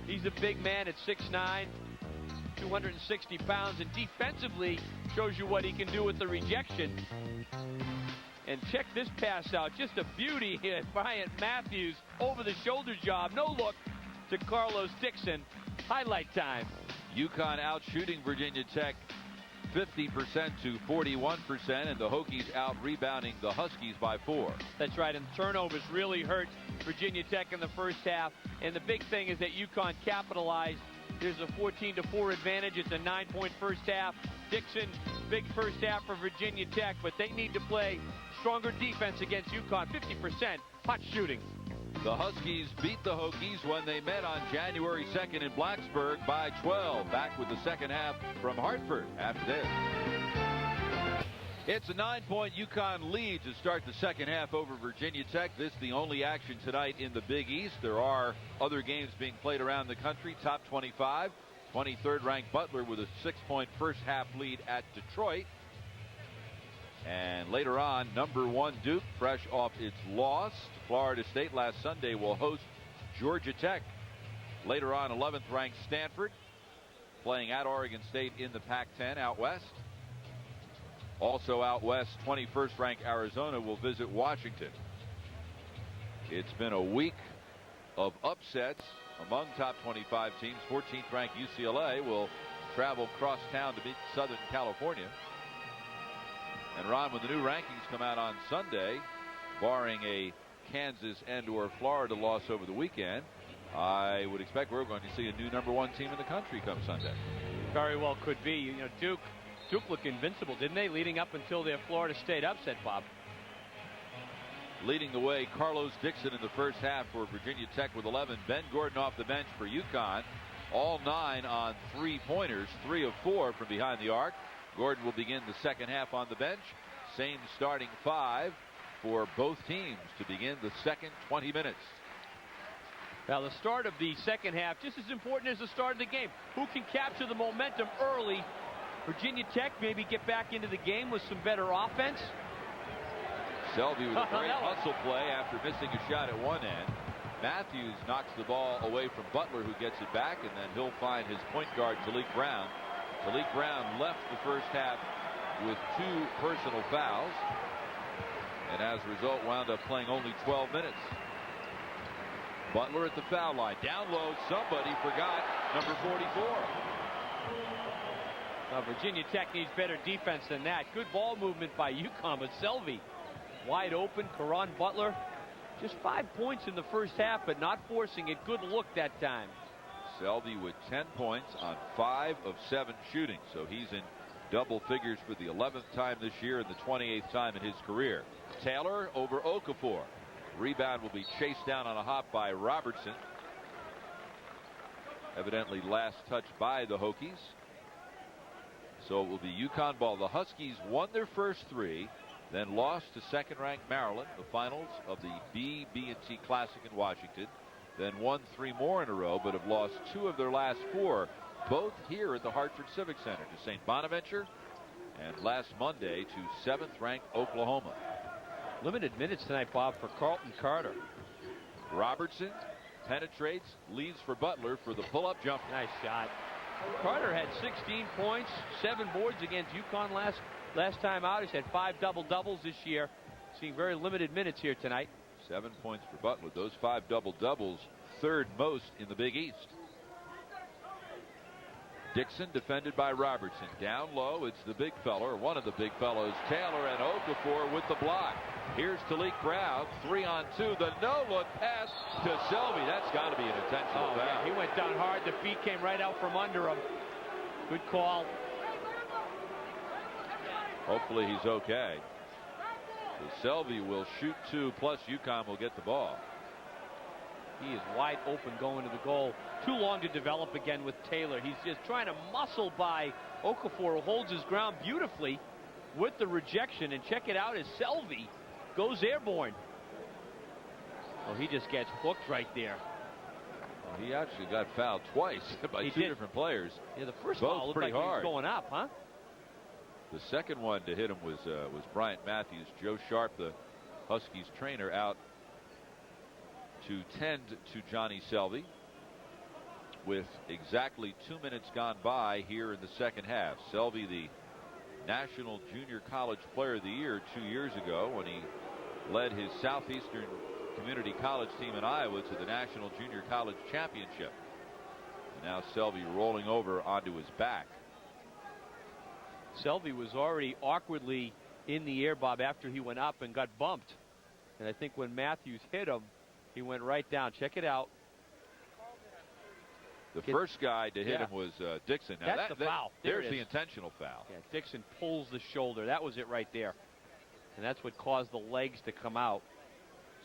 He's a big man at 6'9", 260 pounds, and defensively shows you what he can do with the rejection. And check this pass out. Just a beauty here. Bryant Matthews over the shoulder job. No look to Carlos Dixon. Highlight time. UConn out shooting Virginia Tech 50% to 41%, and the Hokies out rebounding the Huskies by 4. That's right, and turnovers really hurt Virginia Tech in the first half. And the big thing is that UConn capitalized. There's a 14-4 advantage. It's a 9-point first half. Dixon, big first half for Virginia Tech, but they need to play stronger defense against UConn. 50% hot shooting. The Huskies beat the Hokies when they met on January 2nd in Blacksburg by 12. Back with the second half from Hartford after this. It's a 9-point UConn lead to start the second half over Virginia Tech. This is the only action tonight in the Big East. There are other games being played around the country. Top 25, 23rd ranked Butler with a 6-point first half lead at Detroit. And later on, number 1 Duke, fresh off its loss to Florida State last Sunday, will host Georgia Tech. Later on, 11th ranked Stanford playing at Oregon State in the Pac-10 out west. Also out west, 21st ranked Arizona will visit Washington. It's been a week of upsets among top 25 teams. 14th ranked UCLA will travel cross town to meet Southern California. And Ron, when the new rankings come out on Sunday, barring a Kansas and or Florida loss over the weekend, I would expect we're going to see a new number 1 team in the country come Sunday. Very well could be. You know, Duke Duke look invincible, didn't they, leading up until their Florida State upset, Bob? Leading the way, Carlos Dixon in the first half for Virginia Tech with 11. Ben Gordon off the bench for UConn. All 9 on 3-pointers, 3 of 4 from behind the arc. Gordon will begin the second half on the bench. Same starting 5 for both teams to begin the second 20 minutes. Now the start of the second half just as important as the start of the game. Who can capture the momentum early? Virginia Tech maybe get back into the game with some better offense. Selby with a great hustle play after missing a shot at one end. Matthews knocks the ball away from Butler, who gets it back, and then he'll find his point guard, Talik Brown. Talik Brown left the first half with 2 personal fouls, and as a result wound up playing only 12 minutes. Butler at the foul line. Down low, somebody forgot number 44. Virginia Tech needs better defense than that. Good ball movement by UConn, but Selby wide open. Caron Butler just 5 points in the first half, but not forcing it. Good look that time. Selby with 10 points on 5 of 7 shooting, so he's in double figures for the 11th time this year and the 28th time in his career. Taylor over Okafor. Rebound will be chased down on a hop by Robertson. Evidently last touch by the Hokies. So it will be UConn ball. The Huskies won their first 3, then lost to second-ranked Maryland, the finals of the B&T Classic in Washington, then won 3 more in a row, but have lost 2 of their last 4, both here at the Hartford Civic Center, to St. Bonaventure and last Monday to 7th-ranked Oklahoma. Limited minutes tonight, Bob, for Carlton Carter. Robertson penetrates, leaves for Butler for the pull-up jumper. Nice shot. Carter had 16 points, 7 boards against UConn last time out. He's had 5 double-doubles this year. Seeing very limited minutes here tonight. 7 points for Butler. Those 5 double-doubles, 3rd most in the Big East. Dixon defended by Robertson. Down low, it's the big fella, or one of the big fellows, Taylor, and Okafor with the block. Here's Talik Brown, 3-on-2. The no-look pass to Selby. That's got to be an intentional foul. Yeah, he went down hard. The feet came right out from under him. Good call. Hopefully he's okay. So Selby will shoot 2, plus UConn will get the ball. He is wide open going to the goal. Too long to develop again with Taylor. He's just trying to muscle by Okafor, who holds his ground beautifully with the rejection. And check it out as Selby goes airborne. Oh, he just gets hooked right there. Well, he actually got fouled twice by 2 different players. Yeah, the first foul looked like he was going up, huh? The second one to hit him was Bryant Matthews. Joe Sharp, the Huskies trainer, out to tend to Johnny Selby with exactly 2 minutes gone by here in the second half. Selby, the National Junior College Player of the Year 2 years ago when he led his Southeastern Community College team in Iowa to the National Junior College Championship. And now Selby rolling over onto his back. Selby was already awkwardly in the air, Bob, after he went up and got bumped. And I think when Matthews hit him, he went right down. Check it out. The first guy to hit him was Dixon. Now that's the foul. There's the intentional foul. Yeah, Dixon pulls the shoulder. That was it right there. And that's what caused the legs to come out.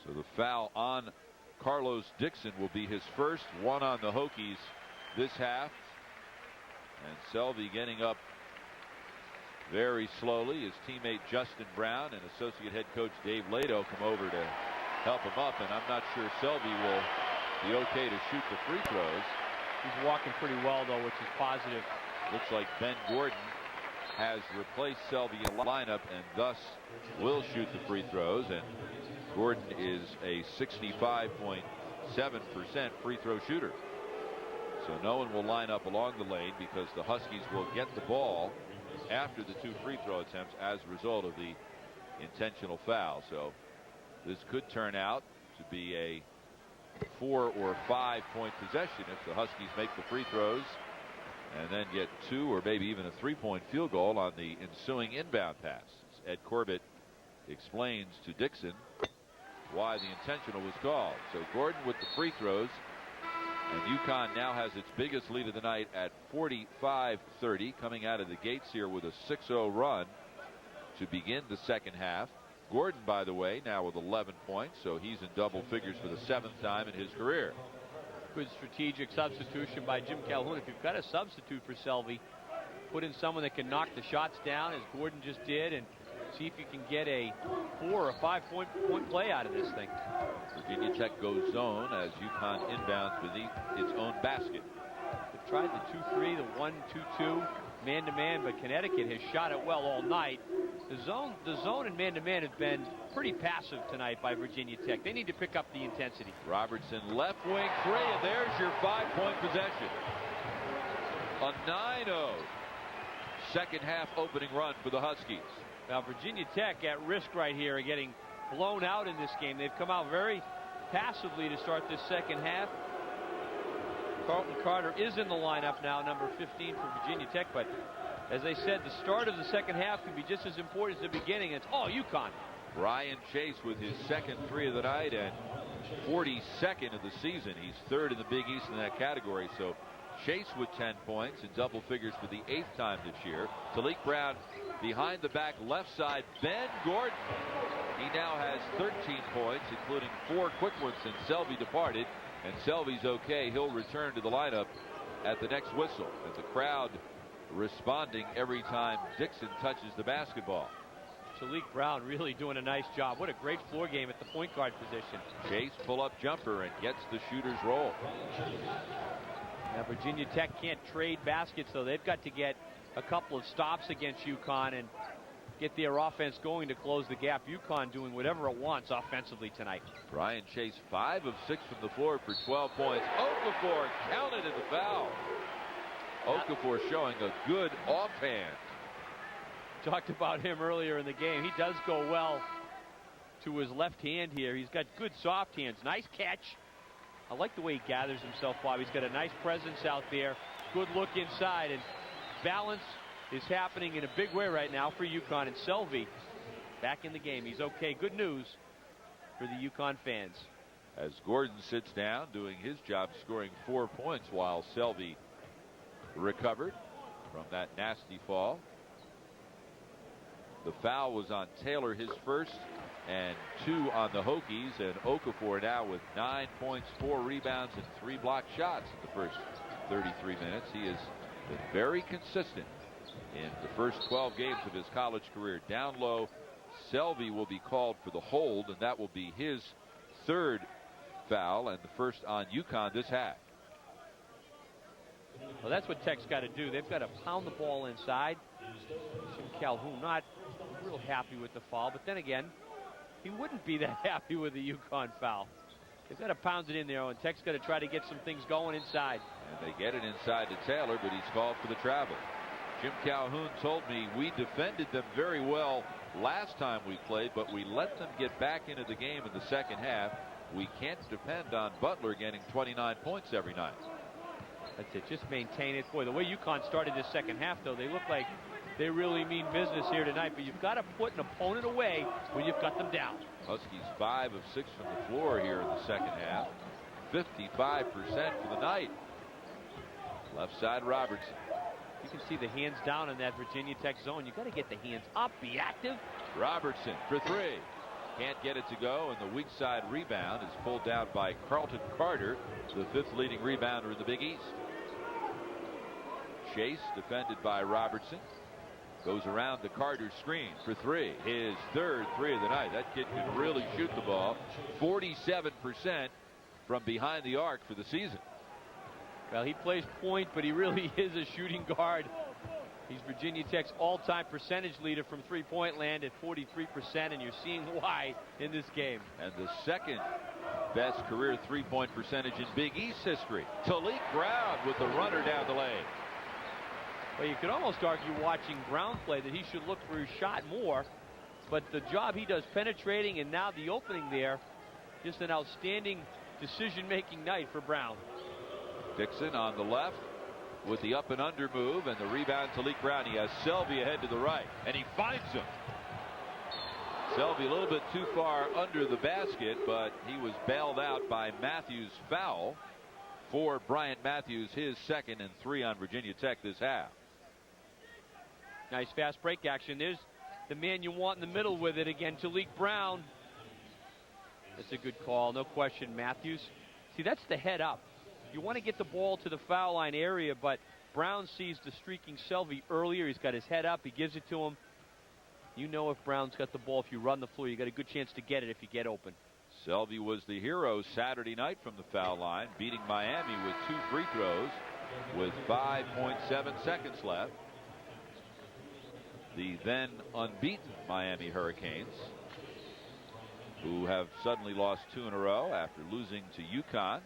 So the foul on Carlos Dixon will be his first, one on the Hokies this half. And Selby getting up very slowly. His teammate Justin Brown and associate head coach Dave Lado come over to help him up, and I'm not sure Selby will be okay to shoot the free throws. He's walking pretty well, though, which is positive. Looks like Ben Gordon has replaced Selby in the lineup and thus will shoot the free throws. And Gordon is a 65.7% free throw shooter. So no one will line up along the lane because the Huskies will get the ball after the 2 free throw attempts as a result of the intentional foul. So this could turn out to be a 4 or 5 point possession if the Huskies make the free throws and then get 2 or maybe even a 3-point field goal on the ensuing inbound pass. Ed Corbett explains to Dixon why the intentional was called. So Gordon with the free throws. And UConn now has its biggest lead of the night at 45-30, coming out of the gates here with a 6-0 run to begin the second half. Gordon, by the way, now with 11 points, so he's in double figures for the 7th time in his career. Good strategic substitution by Jim Calhoun. If you've got a substitute for Selvey, put in someone that can knock the shots down, as Gordon just did, and see if you can get a 4 or 5 point play out of this thing. Virginia Tech goes zone as UConn inbounds beneath its own basket. They've tried the 2-3, the 1-2-2, man-to-man, but Connecticut has shot it well all night. The zone and man-to-man have been pretty passive tonight by Virginia Tech. They need to pick up the intensity. Robertson left wing 3, and there's your 5-point possession. A 9-0 second half opening run for the Huskies. Now Virginia Tech at risk right here of getting blown out in this game. They've come out very passively to start this second half. Carlton Carter is in the lineup now, number 15 for Virginia Tech, but as I said, the start of the second half can be just as important as the beginning. It's all UConn. Ryan Chase with his second 3 of the night and 42nd of the season. He's 3rd in the Big East in that category. So Chase with 10 points in double figures for the 8th time this year. Talik Brown behind the back left side. Ben Gordon. He now has 13 points, including 4 quick ones since Selvey departed. And Selvey's okay. He'll return to the lineup at the next whistle. And the crowd responding every time Dixon touches the basketball. Talik Brown really doing a nice job. What a great floor game at the point guard position. Chase pull-up jumper and gets the shooter's roll. Now Virginia Tech can't trade baskets, so they've got to get a couple of stops against UConn and get their offense going to close the gap. UConn doing whatever it wants offensively tonight. Ryan Chase 5 of 6 from the floor for 12 points. Okafor counted in the foul. Okafor showing a good offhand. Talked about him earlier in the game. He does go well to his left hand here. He's got good soft hands. Nice catch. I like the way he gathers himself, Bob. He's got a nice presence out there. Good look inside, and balance is happening in a big way right now for UConn. And Selvey back in the game. He's okay. Good news for the UConn fans. As Gordon sits down doing his job, scoring 4 points while Selvey recovered from that nasty fall. The foul was on Taylor, his first, and 2 on the Hokies. And Okafor now with 9 points, 4 rebounds, and 3 blocked shots in the first 33 minutes. He has been very consistent in the first 12 games of his college career. Down low, Selvey will be called for the hold, and that will be his 3rd foul and the first on UConn this half. Well, that's what Tech's got to do. They've got to pound the ball inside. Jim Calhoun not real happy with the foul, but then again, he wouldn't be that happy with the UConn foul. They've got to pound it in there, and Tech's got to try to get some things going inside. And they get it inside to Taylor, but he's called for the travel. Jim Calhoun told me we defended them very well last time we played, but we let them get back into the game in the second half. We can't depend on Butler getting 29 points every night. That's it. Just maintain it. Boy, the way UConn started this second half, though, they look like they really mean business here tonight. But you've got to put an opponent away when you've got them down. Huskies 5 of 6 from the floor here in the second half. 55% for the night. Left side Robertson. You can see the hands down in that Virginia Tech zone. You've got to get the hands up, be active. Robertson for 3. Can't get it to go, and the weak side rebound is pulled down by Carlton Carter, the 5th leading rebounder in the Big East. Chase defended by Robertson. Goes around the Carter screen for 3. His 3rd 3 of the night. That kid can really shoot the ball. 47% from behind the arc for the season. Well, he plays point, but he really is a shooting guard. He's Virginia Tech's all-time percentage leader from three-point land at 43%, and you're seeing why in this game. And the 2nd best career three-point percentage in Big East history. Talik Brown with the runner down the lane. Well, you could almost argue watching Brown play that he should look for his shot more, but the job he does penetrating and now the opening there, just an outstanding decision-making night for Brown. Dixon on the left with the up and under move, and the rebound to Talik Brown. He has Selvey ahead to the right, and he finds him. Selvey a little bit too far under the basket, but he was bailed out by Matthews' foul. for Bryant Matthews, his second, and 3 on Virginia Tech this half. Nice fast break action. There's the man you want in the middle with it again, Jalik Brown. That's a good call, no question, Matthews. See, that's the head up. You want to get the ball to the foul line area, but Brown sees the streaking Selvey earlier. He's got his head up. He gives it to him. You know if Brown's got the ball, if you run the floor, you got a good chance to get it if you get open. Selvey was the hero Saturday night from the foul line, beating Miami with 2 free throws with 5.7 seconds left. The then unbeaten Miami Hurricanes, who have suddenly lost 2 in a row after losing to UConn.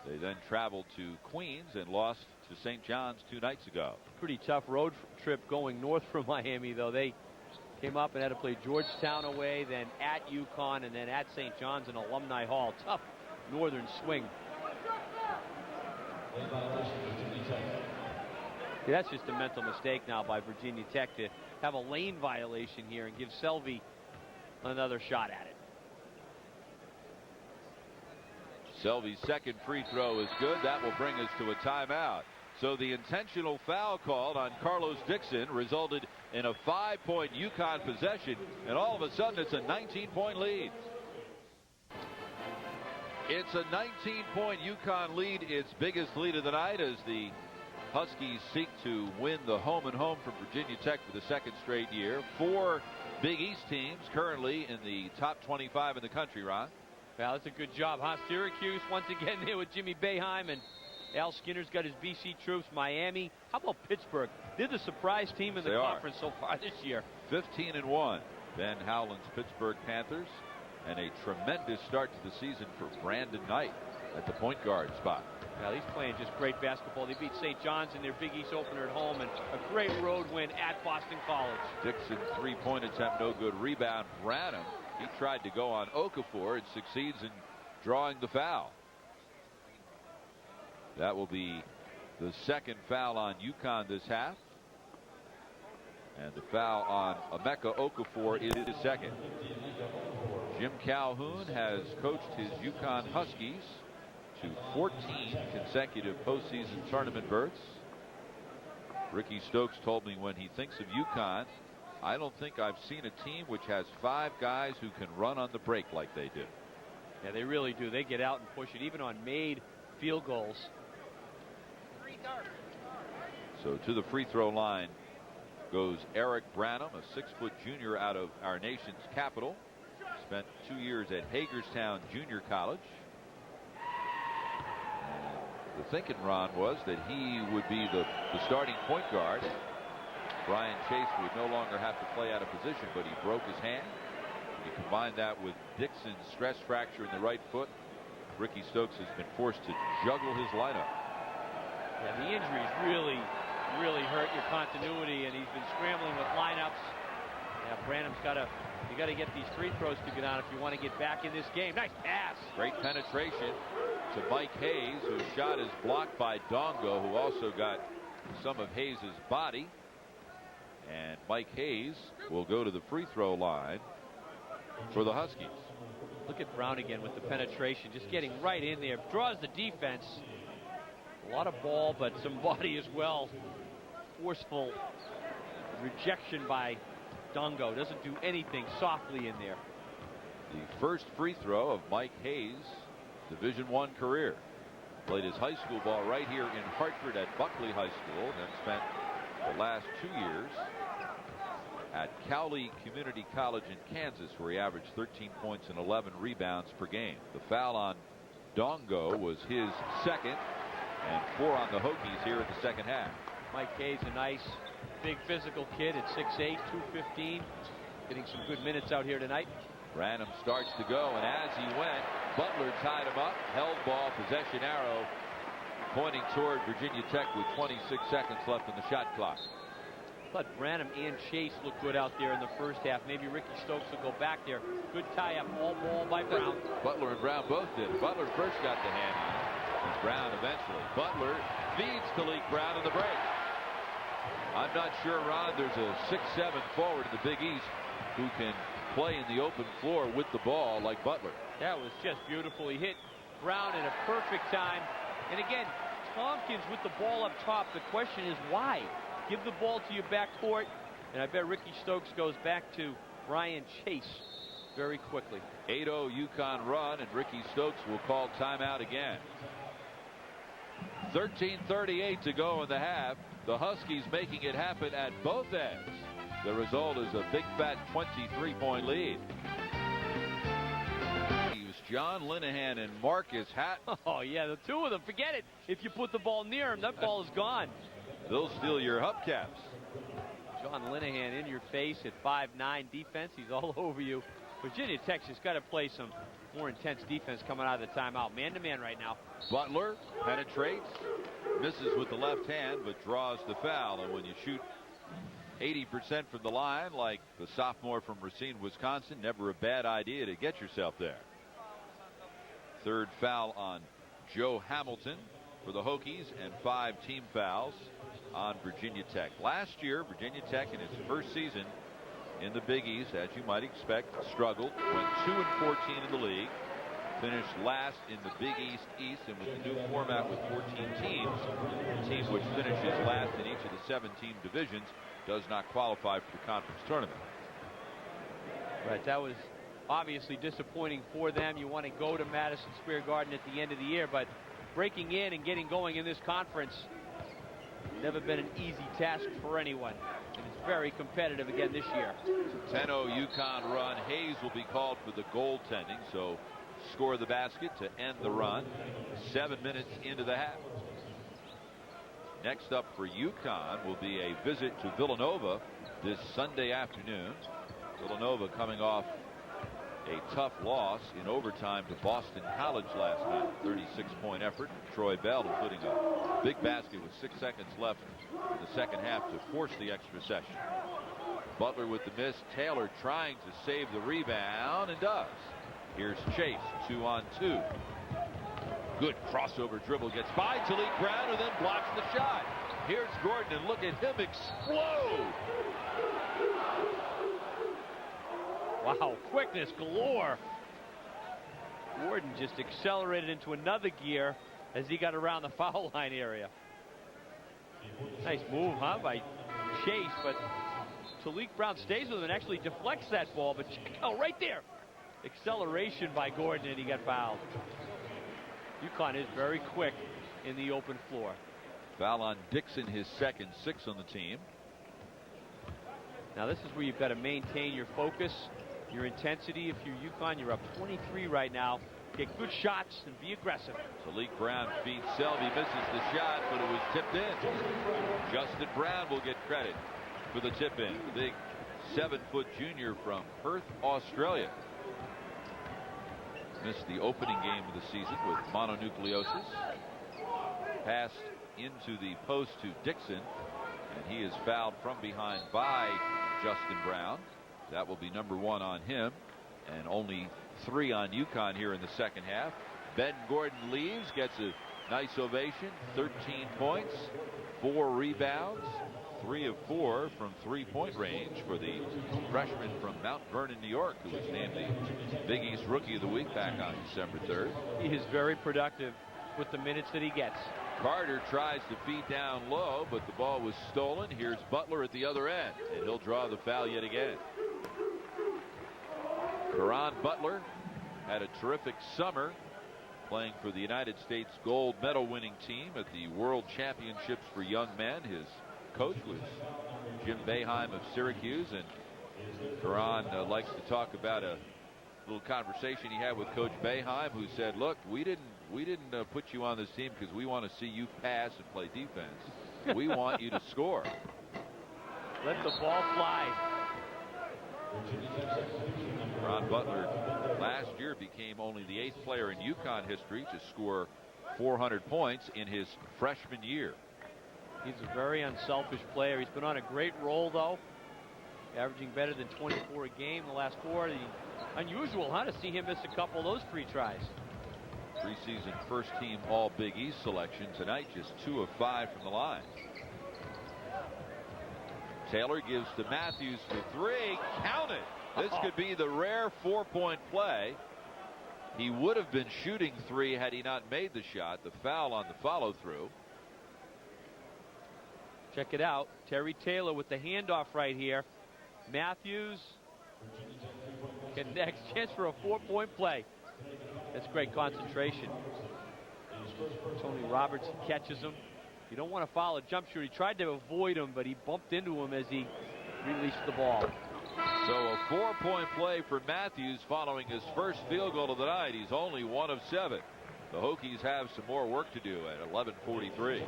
They then traveled to Queens and lost to St. John's 2 nights ago. Pretty tough road trip going north from Miami, though. They came up and had to play Georgetown away, then at UConn, and then at St. John's in Alumni Hall. Tough northern swing. Yeah, that's just a mental mistake now by Virginia Tech to have a lane violation here and give Selvey another shot at it. Selvey's second free throw is good. That will bring us to a timeout. So the intentional foul called on Carlos Dixon resulted in a 5-point UConn possession, and all of a sudden it's a 19-point lead. It's a 19-point UConn lead, its biggest lead of the night, as the Huskies seek to win the home and home from Virginia Tech for the 2nd straight year. 4 Big East teams currently in the top 25 in the country, Ron. Well, that's a good job, huh? Syracuse once again there with Jimmy Boeheim, and Al Skinner's got his BC troops. Miami. How about Pittsburgh? They're the surprise team in the conference so far this year. 15-1. Ben Howland's Pittsburgh Panthers, and a tremendous start to the season for Brandon Knight at the point guard spot. Well, he's playing just great basketball. They beat St. John's in their Big East opener at home, and a great road win at Boston College. Dixon 3-point attempt, no good. Rebound, Branham. He tried to go on Okafor and succeeds in drawing the foul. That will be the 2nd foul on UConn this half. And the foul on Emeka Okafor is his 2nd. Jim Calhoun has coached his UConn Huskies to 14 consecutive postseason tournament berths. Ricky Stokes told me when he thinks of UConn, I don't think I've seen a team which has 5 guys who can run on the break like they do. Yeah, they really do. They get out and push it, even on made field goals. So to the free throw line goes Eric Branham, a 6-foot junior out of our nation's capital. Spent 2 years at Hagerstown Junior College. And the thinking, Ron, was that he would be the starting point guard. Brian Chase would no longer have to play out of position, but he broke his hand. You combine that with Dixon's stress fracture in the right foot, Ricky Stokes has been forced to juggle his lineup. Yeah, the injuries really hurt your continuity, and he's been scrambling with lineups. Yeah, Branham's you got to get these free throws to get on if you want to get back in this game. Nice pass. Great penetration to Mike Hayes, whose shot is blocked by Dongo, who also got some of Hayes' body. And Mike Hayes will go to the free throw line for the Huskies. Look at Brown again with the penetration, just getting right in there. Draws the defense. A lot of ball, but some body as well. Forceful rejection by Dongo. Doesn't do anything softly in there. The first free throw of Mike Hayes' Division I career. Played his high school ball right here in Hartford at Buckley High School, then spent the last 2 years at Cowley Community College in Kansas, where he averaged 13 points and 11 rebounds per game. The foul on Dongo was his 2nd, and 4 on the Hokies here in the 2nd half. Mike Hayes, a nice big physical kid at 6'8", 215, getting some good minutes out here tonight. Branham starts to go, and as he went, Butler tied him up. Held ball, possession arrow pointing toward Virginia Tech with 26 seconds left in the shot clock. But Branham and Chase look good out there in the first half. Maybe Ricky Stokes will go back there. Good tie-up, all ball by Brown. Butler and Brown both did. Butler first got the hand on it, and Brown eventually. Butler feeds Jalik Brown in the break. I'm not sure, Ron, there's a 6'7" forward in the Big East who can play in the open floor with the ball like Butler. That was just beautiful. He hit Brown in a perfect time. And again, Tompkins with the ball up top. The question is why? Give the ball to your backcourt, and I bet Ricky Stokes goes back to Brian Chase very quickly. 8-0 UConn run, and Ricky Stokes will call timeout again. 13:38 to go in the half. The Huskies making it happen at both ends. The result is a big fat 23-point lead. John Linehan and Marcus Hatton. Oh yeah, the two of them, forget it. If you put the ball near him, that ball is gone. They'll steal your hubcaps. John Linehan in your face at 5'9" defense. He's all over you. Virginia Tech's just got to play some more intense defense coming out of the timeout. Man-to-man right now. Butler penetrates, misses with the left hand, but draws the foul. And when you shoot 80% from the line, like the sophomore from Racine, Wisconsin, never a bad idea to get yourself there. Third foul on Joe Hamilton for the Hokies, and 5 team fouls on Virginia Tech. Last year, Virginia Tech in its first season in the Big East, as you might expect, struggled, went 2-14 in the league, finished last in the Big East, and with the new format with 14 teams, the team which finishes last in each of the 7-team divisions does not qualify for the conference tournament. Right, that was obviously disappointing for them. You want to go to Madison Square Garden at the end of the year, but breaking in and getting going in this conference, never been an easy task for anyone. And it's very competitive again this year. 10-0 UConn run. Hayes will be called for the goaltending, so score the basket to end the run. 7 minutes into the half. Next up for UConn will be a visit to Villanova this Sunday afternoon. Villanova coming off a tough loss in overtime to Boston College last night. 36-point effort. Troy Bell including a big basket with 6 seconds left in the second half to force the extra session. Butler with the miss. Taylor trying to save the rebound, and does. Here's Chase, 2-on-2. Good crossover dribble, gets by Talik Brown, who then blocks the shot. Here's Gordon, and look at him explode. Wow, quickness galore. Gordon just accelerated into another gear as he got around the foul line area. Nice move, huh, by Chase, but Talik Brown stays with him and actually deflects that ball, but oh, right there. Acceleration by Gordon, and he got fouled. UConn is very quick in the open floor. Foul on Dixon, his second, 6 on the team. Now this is where you've got to maintain your focus, your intensity. If you're UConn, you're up 23 right now. Get good shots and be aggressive. Talik Brown feeds Selby, misses the shot, but it was tipped in. Justin Brown will get credit for the tip in. The big 7-foot junior from Perth, Australia. Missed the opening game of the season with mononucleosis. Passed into the post to Dixon, and he is fouled from behind by Justin Brown. That will be number 1 on him, and only 3 on UConn here in the second half. Ben Gordon leaves, gets a nice ovation. 13 points, 4 rebounds, 3 of 4 from 3-point range for the freshman from Mount Vernon, New York, who was named the Big East Rookie of the Week back on December 3rd. He is very productive with the minutes that he gets. Carter tries to feed down low, but the ball was stolen. Here's Butler at the other end, and he'll draw the foul yet again. Caron Butler had a terrific summer playing for the United States gold medal winning team at the World Championships for young men. His coach was Jim Boeheim of Syracuse, and Caron likes to talk about a little conversation he had with Coach Boeheim, who said, look, we didn't put you on this team because we want to see you pass and play defense. We want you to score. Let the ball fly. Ron Butler last year became only the 8th player in UConn history to score 400 points in his freshman year. He's a very unselfish player. He's been on a great roll, though, averaging better than 24 a game the last 4. Unusual, huh, to see him miss a couple of those free tries. Preseason first team all Big East selection tonight, just 2 of 5 from the line. Taylor gives to Matthews for 3. Count it. This could be the rare 4-point play. He would have been shooting 3 had he not made the shot. The foul on the follow through. Check it out. Terry Taylor with the handoff right here. Matthews connects. Chance for a 4-point play. That's great concentration. Tony Robertson catches him. You don't want to foul a jump shooter. He tried to avoid him, but he bumped into him as he released the ball. So a 4-point play for Matthews following his first field goal of the night. He's only 1 of 7. The Hokies have some more work to do at 11:43.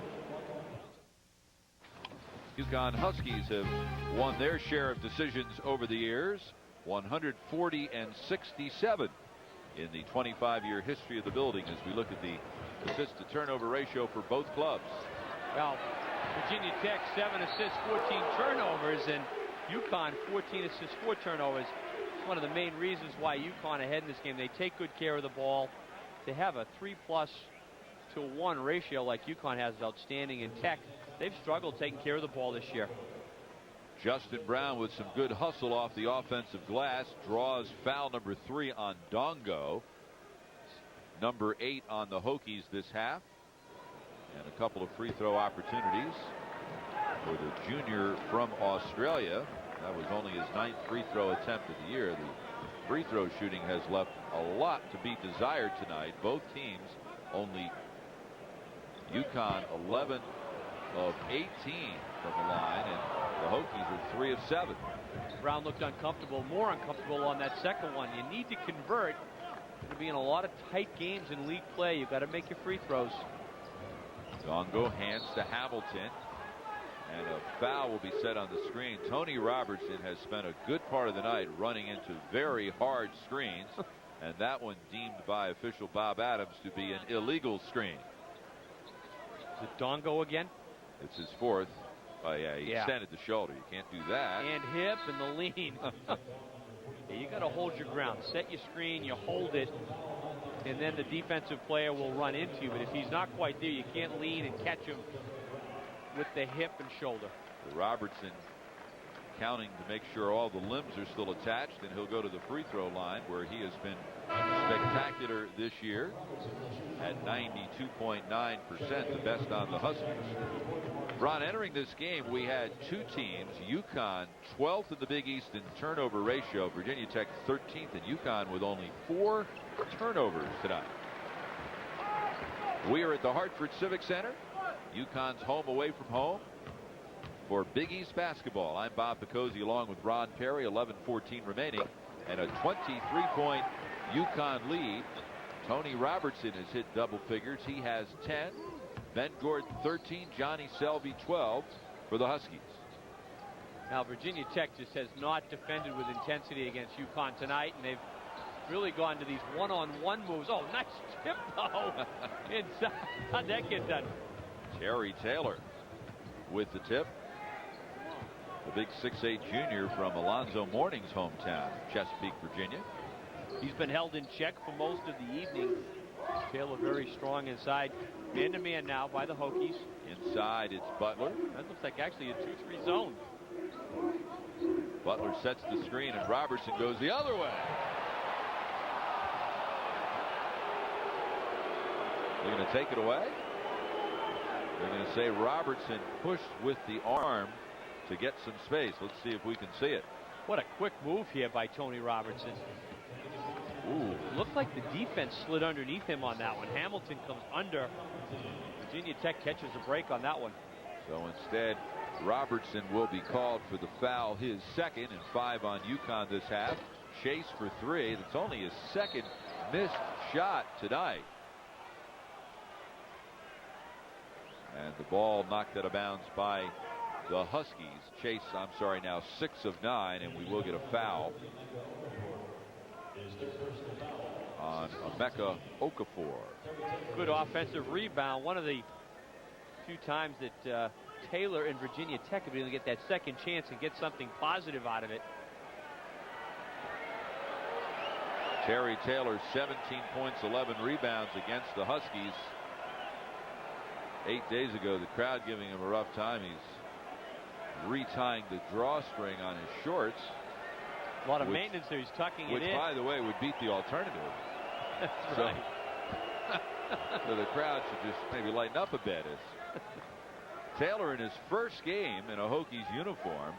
UConn Huskies have won their share of decisions over the years, 140-67 in the 25-year history of the building as we look at the assist-to-turnover ratio for both clubs. Well, Virginia Tech 7 assists, 14 turnovers, and UConn 14 assists, 4 turnovers. It's one of the main reasons why UConn ahead in this game. They take good care of the ball. To have a 3+to-1 ratio like UConn has is outstanding. In Tech, they've struggled taking care of the ball this year. Justin Brown with some good hustle off the offensive glass draws foul number 3 on Dongo. Number 8 on the Hokies this half. And a couple of free throw opportunities for the junior from Australia. That was only his 9th free throw attempt of the year. The free throw shooting has left a lot to be desired tonight. Both teams only UConn 11 of 18 from the line, and the Hokies are 3 of 7. Brown looked uncomfortable, more uncomfortable on that second one. You need to convert. Going to be in a lot of tight games in league play. You've got to make your free throws. Dongo hands to Hamilton, and a foul will be set on the screen. Tony Robertson has spent a good part of the night running into very hard screens, and that one deemed by official Bob Adams to be an illegal screen. Is it Dongo again? It's his 4th. Oh, yeah, he extended the shoulder. You can't do that. And hip and the lean. Yeah, you got to hold your ground. Set your screen, you hold it, and then the defensive player will run into you. But if he's not quite there, you can't lean and catch him with the hip and shoulder. Robertson counting to make sure all the limbs are still attached, and he'll go to the free throw line where he has been spectacular this year at 92.9%, the best on the Huskies. Ron, entering this game, we had 2 teams. UConn 12th in the Big East in turnover ratio. Virginia Tech 13th, and UConn with only 4 turnovers tonight. We are at the Hartford Civic Center. UConn's home away from home for Big East basketball. I'm Bob Picozzi along with Ron Perry. 11:14 remaining, and a 23-point UConn lead. Tony Robertson has hit double figures. He has 10. Ben Gordon 13. Johnny Selby 12 for the Huskies. Now Virginia Tech just has not defended with intensity against UConn tonight, and they've really gone to these one-on-one moves. Oh, nice tip though. Inside. How'd that get done? Terry Taylor with the tip. The big 6'8" junior from Alonzo Mourning's hometown, Chesapeake, Virginia. He's been held in check for most of the evening. Taylor very strong inside. Man-to-man now by the Hokies. Inside, it's Butler. That looks like actually a 2-3 zone. Butler sets the screen, and Robertson goes the other way. They're going to take it away. They're going to say Robertson pushed with the arm to get some space. Let's see if we can see it. What a quick move here by Tony Robertson. Ooh. Looked like the defense slid underneath him on that one. Hamilton comes under. Virginia Tech catches a break on that one. So instead, Robertson will be called for the foul, his 2nd, and 5 on UConn this half. Chase for 3. That's only his 2nd missed shot tonight. And the ball knocked out of bounds by the Huskies. Chase, I'm sorry, now 6 of 9, and we will get a foul on Emeka Okafor. Good offensive rebound. One of the few times that Taylor and Virginia Tech have been able to get that second chance and get something positive out of it. Terry Taylor, 17 points, 11 rebounds against the Huskies. 8 days ago, the crowd giving him a rough time. He's retying the drawstring on his shorts. A lot of maintenance there. He's tucking it in. Which, by the way, would beat the alternative. That's right. So the crowd should just maybe lighten up a bit. As Taylor in his first game in a Hokies uniform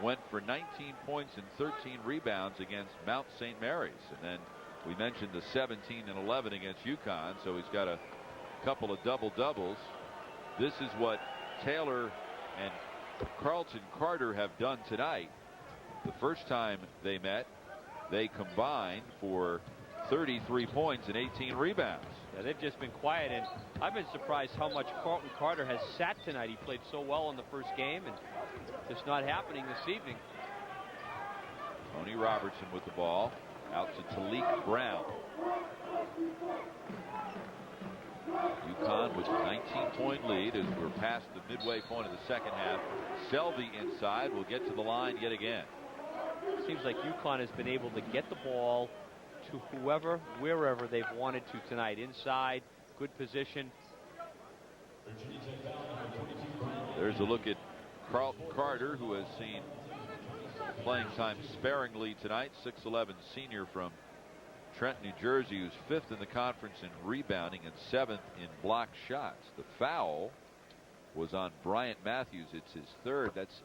went for 19 points and 13 rebounds against Mount St. Mary's. And then we mentioned the 17 and 11 against UConn. So he's got a couple of double-doubles. This is what Taylor and Carlton Carter have done tonight. The first time they met, they combined for 33 points and 18 rebounds. Yeah, they've just been quiet, and I've been surprised how much Carlton Carter has sat tonight. He played so well in the first game, and just not happening this evening. Tony Robertson with the ball out to Talik Brown. UConn with a 19-point lead as we're past the midway point of the second half. Selvey inside will get to the line yet again. Seems like UConn has been able to get the ball to whoever, wherever they've wanted to tonight. Inside, good position. There's a look at Carlton Carter, who has seen playing time sparingly tonight. 6'11" senior from Trenton, New Jersey, who's 5th in the conference in rebounding and 7th in block shots. The foul was on Bryant Matthews. It's his 3rd. That's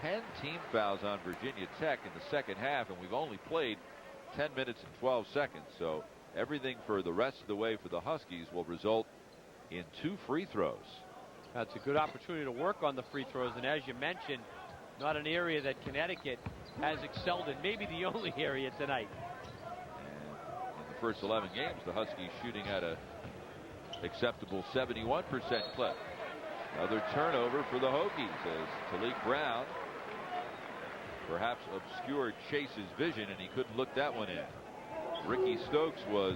10 team fouls on Virginia Tech in the second half, and we've only played 10 minutes and 12 seconds. So everything for the rest of the way for the Huskies will result in 2 free throws. That's a good opportunity to work on the free throws, and as you mentioned, not an area that Connecticut has excelled in, maybe the only area tonight. And in the first 11 games, the Huskies shooting at a acceptable 71% clip. Another turnover for the Hokies as Talik Brown perhaps obscured Chase's vision, and he couldn't look that one in. Ricky Stokes was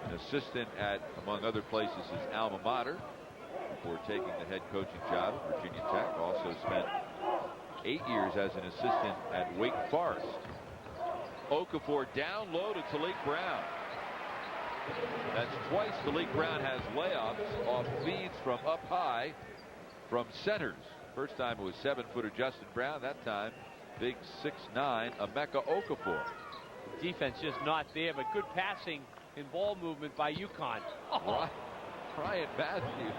an assistant at, among other places, his alma mater before taking the head coaching job at Virginia Tech. Also spent 8 years as an assistant at Wake Forest. Okafor down low to Talik Brown. That's twice Talik Brown has layups off feeds from up high from centers. First time it was 7-footer Justin Brown. That time big 6'9" Emeka Okafor. Defense just not there, but good passing and ball movement by UConn. Oh. Bryant Matthews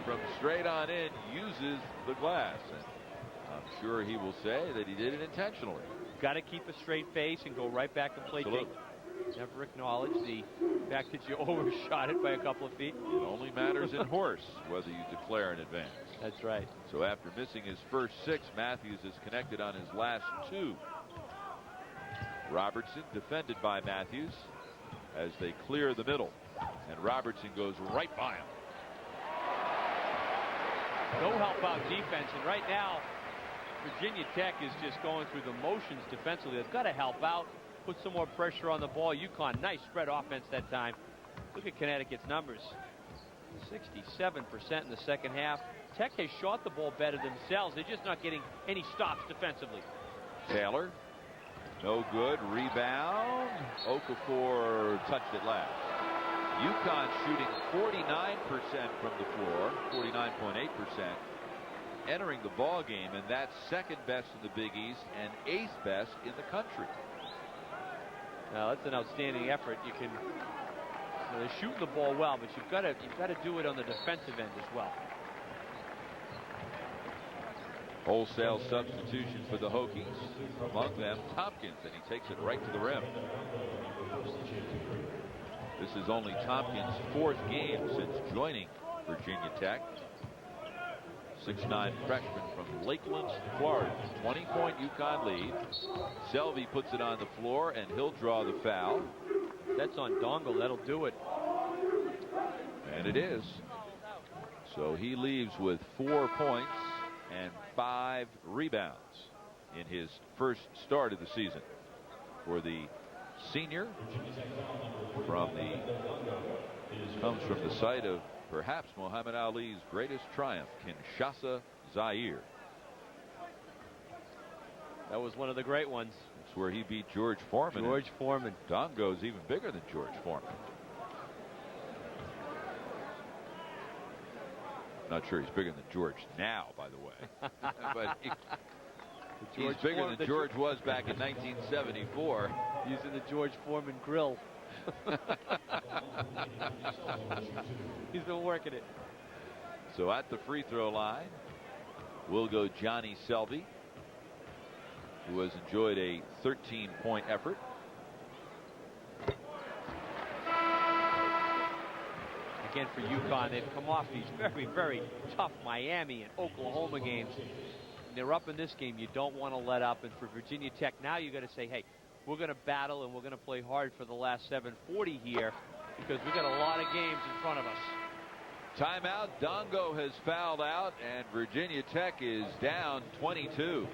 from straight on in uses the glass, and I'm sure he will say that he did it intentionally. Got to keep a straight face and go right back and play. Absolutely. Never acknowledge the fact that you overshot it by a couple of feet. It only matters in horse whether you declare in advance. That's right. So after missing his first 6, Matthews is connected on his last 2. Robertson defended by Matthews as they clear the middle, and Robertson goes right by him. No help out defense, and right now Virginia Tech is just going through the motions defensively. They've got to help out, put some more pressure on the ball. UConn, nice spread offense that time. Look at Connecticut's numbers. 67% in the second half. Tech has shot the ball better themselves. They're just not getting any stops defensively. Taylor, no good. Rebound. Okafor touched it last. UConn shooting 49% from the floor, 49.8%, entering the ball game, and that's 2nd best in the Big East and 8th best in the country. Now that's an outstanding effort. You can, they're shooting the ball well, but you've got to do it on the defensive end as well. Wholesale substitution for the Hokies. Among them, Tompkins, and he takes it right to the rim. This is only Tompkins' 4th game since joining Virginia Tech. 6'9" freshman from Lakeland, Florida. 20-point UConn lead. Selvey puts it on the floor, and he'll draw the foul. That's on Dongle. That'll do it. And it is. So he leaves with 4 points and 5 rebounds in his first start of the season for the senior comes from the site of perhaps Muhammad Ali's greatest triumph, Kinshasa, Zaire. That was one of the great ones. It's where he beat George Foreman. George Foreman. Dongo's even bigger than George Foreman. Not sure he's bigger than George now, by the way. But he's bigger than George was back in 1974. Using the George Foreman grill. He's been working it. So at the free throw line will go Johnny Selby, who has enjoyed a 13-point effort. Again, for UConn, they've come off these very, very tough Miami and Oklahoma games. And they're up in this game. You don't want to let up. And for Virginia Tech, now you got to say, hey, we're going to battle and we're going to play hard for the last 7:40 here, because we've got a lot of games in front of us. Timeout. Dongo has fouled out, and Virginia Tech is down 22.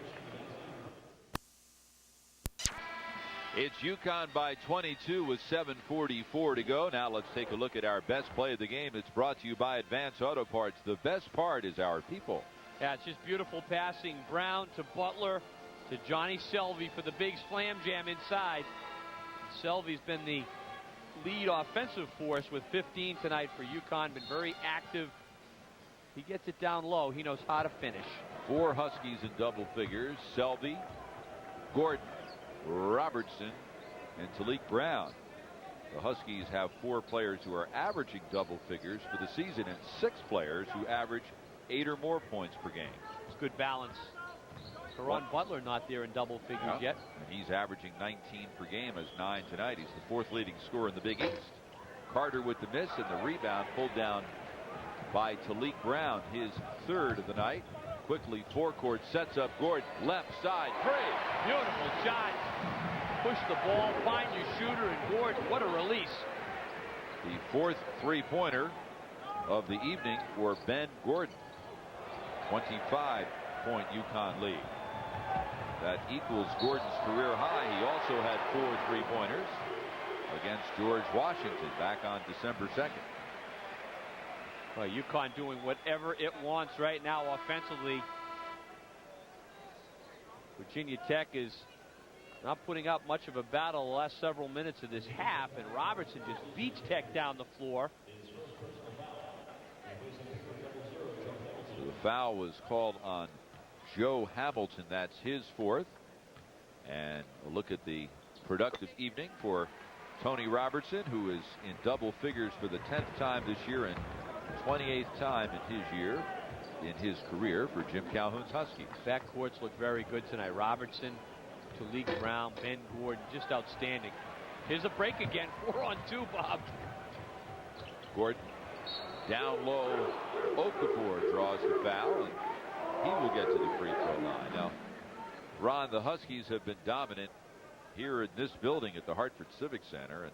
It's UConn by 22 with 7:44 to go. Now let's take a look at our best play of the game. It's brought to you by Advance Auto Parts. The best part is our people. Yeah, it's just beautiful passing. Brown to Butler to Johnny Selby for the big slam jam inside. Selby's been the lead offensive force with 15 tonight for UConn. Been very active. He gets it down low. He knows how to finish. 4 Huskies in double figures. Selby, Gordon, Robertson, and Talik Brown. The Huskies have 4 players who are averaging double figures for the season and 6 players who average 8 or more points per game. It's good balance. Caron Butler not there in double figures yet. And he's averaging 19 per game, as 9 tonight. He's the 4th leading scorer in the Big East. Carter with the miss, and the rebound pulled down by Talik Brown, his 3rd of the night. Quickly forecourt, sets up Gordon, left side, 3. Beautiful shot. Push the ball, find your shooter, and Gordon, what a release. The 4th three-pointer of the evening for Ben Gordon. 25-point UConn lead. That equals Gordon's career high. He also had 4 3-pointers against George Washington back on December 2nd. Well, UConn doing whatever it wants right now offensively. Virginia Tech is not putting up much of a battle the last several minutes of this half, and Robertson just beats Tech down the floor. So the foul was called on Joe Hamilton. That's his 4th. And a look at the productive evening for Tony Robertson, who is in double figures for the 10th time this year and 28th time in his career for Jim Calhoun's Huskies. Backcourts look very good tonight. Robertson, Talik Brown, Ben Gordon, just outstanding. Here's a break again. 4-on-2, Bob. Gordon down low. Okafor draws the foul, and he will get to the free throw line. Now, Ron, the Huskies have been dominant here in this building at the Hartford Civic Center, and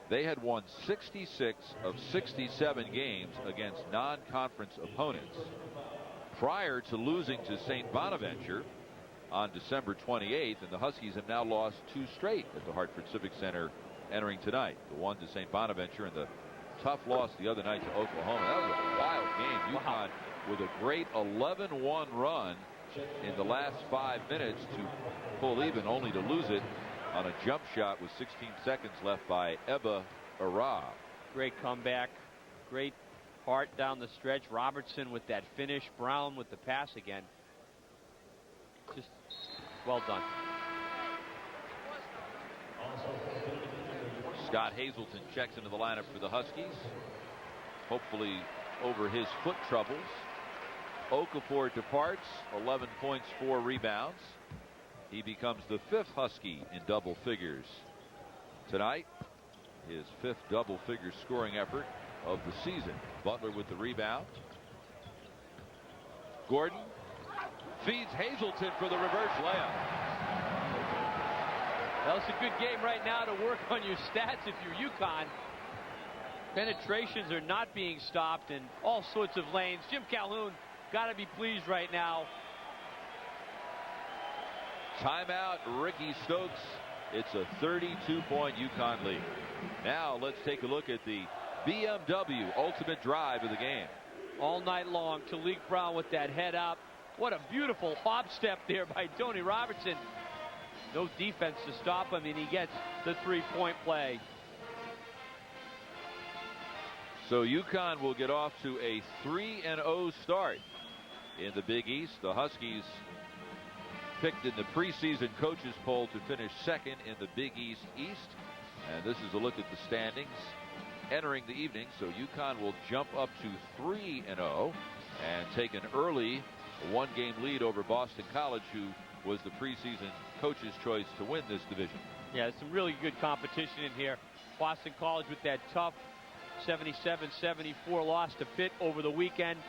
they had won 66 of 67 games against non-conference opponents prior to losing to St. Bonaventure on December 28th, and the Huskies have now lost 2 straight at the Hartford Civic Center entering tonight. The one to St. Bonaventure and the tough loss the other night to Oklahoma. That was a wild game. UConn with a great 11-1 run in the last 5 minutes to pull even, only to lose it on a jump shot with 16 seconds left by Ebba Arab. Great comeback. Great heart down the stretch. Robertson with that finish. Brown with the pass again. Just well done. Scott Hazelton checks into the lineup for the Huskies, hopefully over his foot troubles. Okafor departs, 11 points, 4 rebounds. He becomes the 5th Husky in double figures tonight. His 5th double figure scoring effort of the season. Butler with the rebound. Gordon feeds Hazelton for the reverse layup. Well, it's a good game right now to work on your stats if you're UConn. Penetrations are not being stopped in all sorts of lanes. Jim Calhoun got to be pleased right now. Timeout, Ricky Stokes. It's a 32-point UConn lead. Now let's take a look at the BMW ultimate drive of the game. All night long, Talik Brown with that head up. What a beautiful hop step there by Tony Robertson. No defense to stop him, and he gets the 3-point play. So UConn will get off to a 3-0 start in the Big East. The Huskies picked in the preseason coaches poll to finish 2nd in the Big East. And this is a look at the standings entering the evening. So UConn will jump up to 3-0 and take an early one-game lead over Boston College, who was the preseason coach's choice to win this division. Yeah, some really good competition in here. Boston College with that tough 77-74 loss to Pitt over the weekend.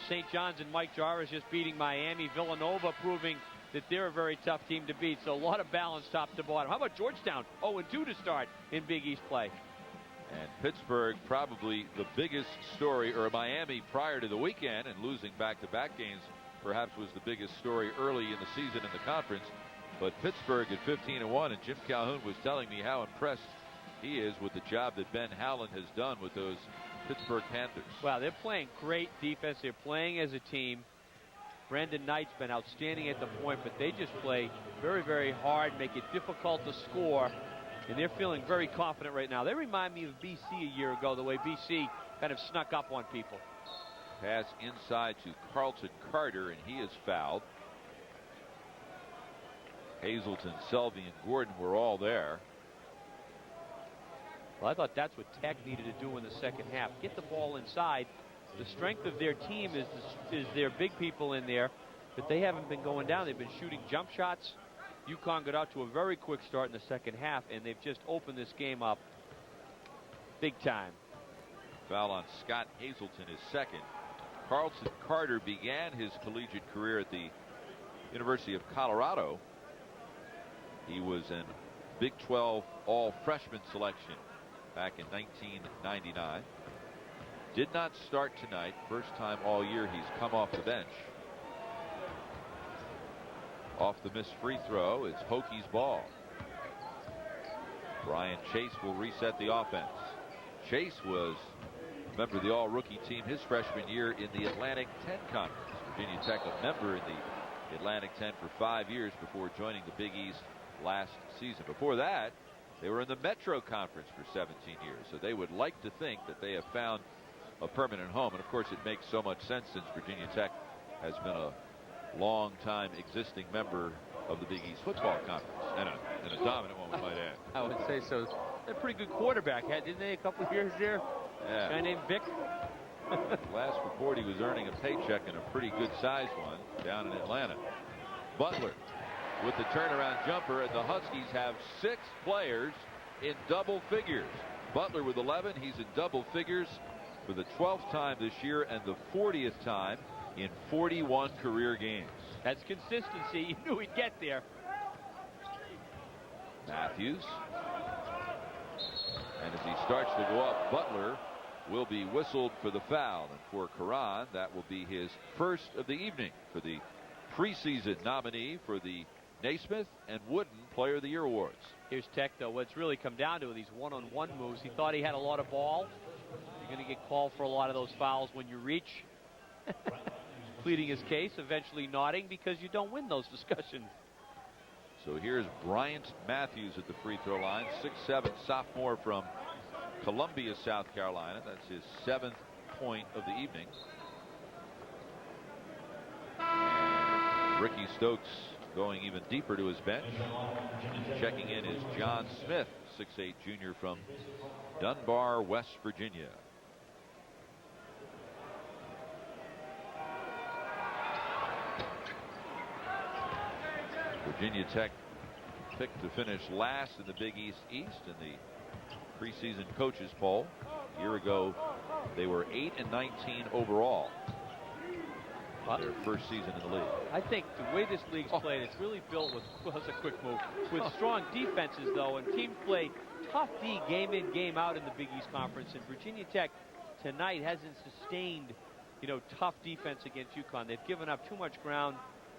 St. John's and Mike Jarvis just beating Miami. Villanova proving that they're a very tough team to beat. So a lot of balance top to bottom. How about Georgetown? 0-2 to start in Big East play. And Pittsburgh, probably the biggest story, or Miami prior to the weekend and losing back-to-back games, perhaps was the biggest story early in the season in the conference. But Pittsburgh at 15-1, and Jim Calhoun was telling me how impressed he is with the job that Ben Howland has done with those Pittsburgh Panthers. Wow, they're playing great defense. They're playing as a team. Brandon Knight's been outstanding at the point, but they just play very, very hard, make it difficult to score, and they're feeling very confident right now. They remind me of BC a year ago, the way BC kind of snuck up on people. Pass inside to Carlton Carter, and he is fouled. Hazelton, Selvey, and Gordon were all there. Well, I thought that's what Tech needed to do in the second half. Get the ball inside. The strength of their team is their big people in there, but they haven't been going down. They've been shooting jump shots. UConn got out to a very quick start in the second half, and they've just opened this game up big time. Foul on Scott Hazelton, his second. Carlton Carter began his collegiate career at the University of Colorado. He was in Big 12 all-freshman selection back in 1999. Did not start tonight. First time all year he's come off the bench. Off the missed free throw, it's Hokies ball. Brian Chase will reset the offense. Chase was a member of the all-rookie team his freshman year in the Atlantic 10 Conference. Virginia Tech a member in the Atlantic 10 for 5 years before joining the Big East last season. Before that, they were in the Metro Conference for 17 years. So they would like to think that they have found a permanent home. And of course, it makes so much sense since Virginia Tech has been a long time existing member of the Big East Football Conference, and a dominant one, we might add. I would say so. They're a pretty good quarterback, didn't they, a couple of years there? Yeah. A guy named Vic. Last report, he was earning a paycheck, and a pretty good sized one down in Atlanta. Butler with the turnaround jumper, and the Huskies have 6 players in double figures. Butler with 11, he's in double figures for the 12th time this year and the 40th time in 41 career games. That's consistency. You knew he'd get there. Matthews. And as he starts to go up, Butler will be whistled for the foul. And for Karan, that will be his first of the evening for the preseason nominee for the Naismith and Wooden Player of the Year awards. Here's Tech, though. What's really come down to these one-on-one moves. He thought he had a lot of ball. You're going to get called for a lot of those fouls when you reach. Pleading his case, eventually nodding because you don't win those discussions. So here's Bryant Matthews at the free throw line, 6'7" sophomore from Columbia, South Carolina. That's his 7th point of the evening. And Ricky Stokes going even deeper to his bench. Checking in is John Smith, 6'8" junior from Dunbar, West Virginia. Virginia Tech picked to finish last in the Big East in the preseason coaches poll. A year ago, they were 8-19 overall. Their first season in the league. I think the way this league's played, it's really built with, well, that's a quick move, with strong defenses, though, and teams play tough D game in, game out in the Big East Conference, and Virginia Tech tonight hasn't sustained, tough defense against UConn. They've given up too much ground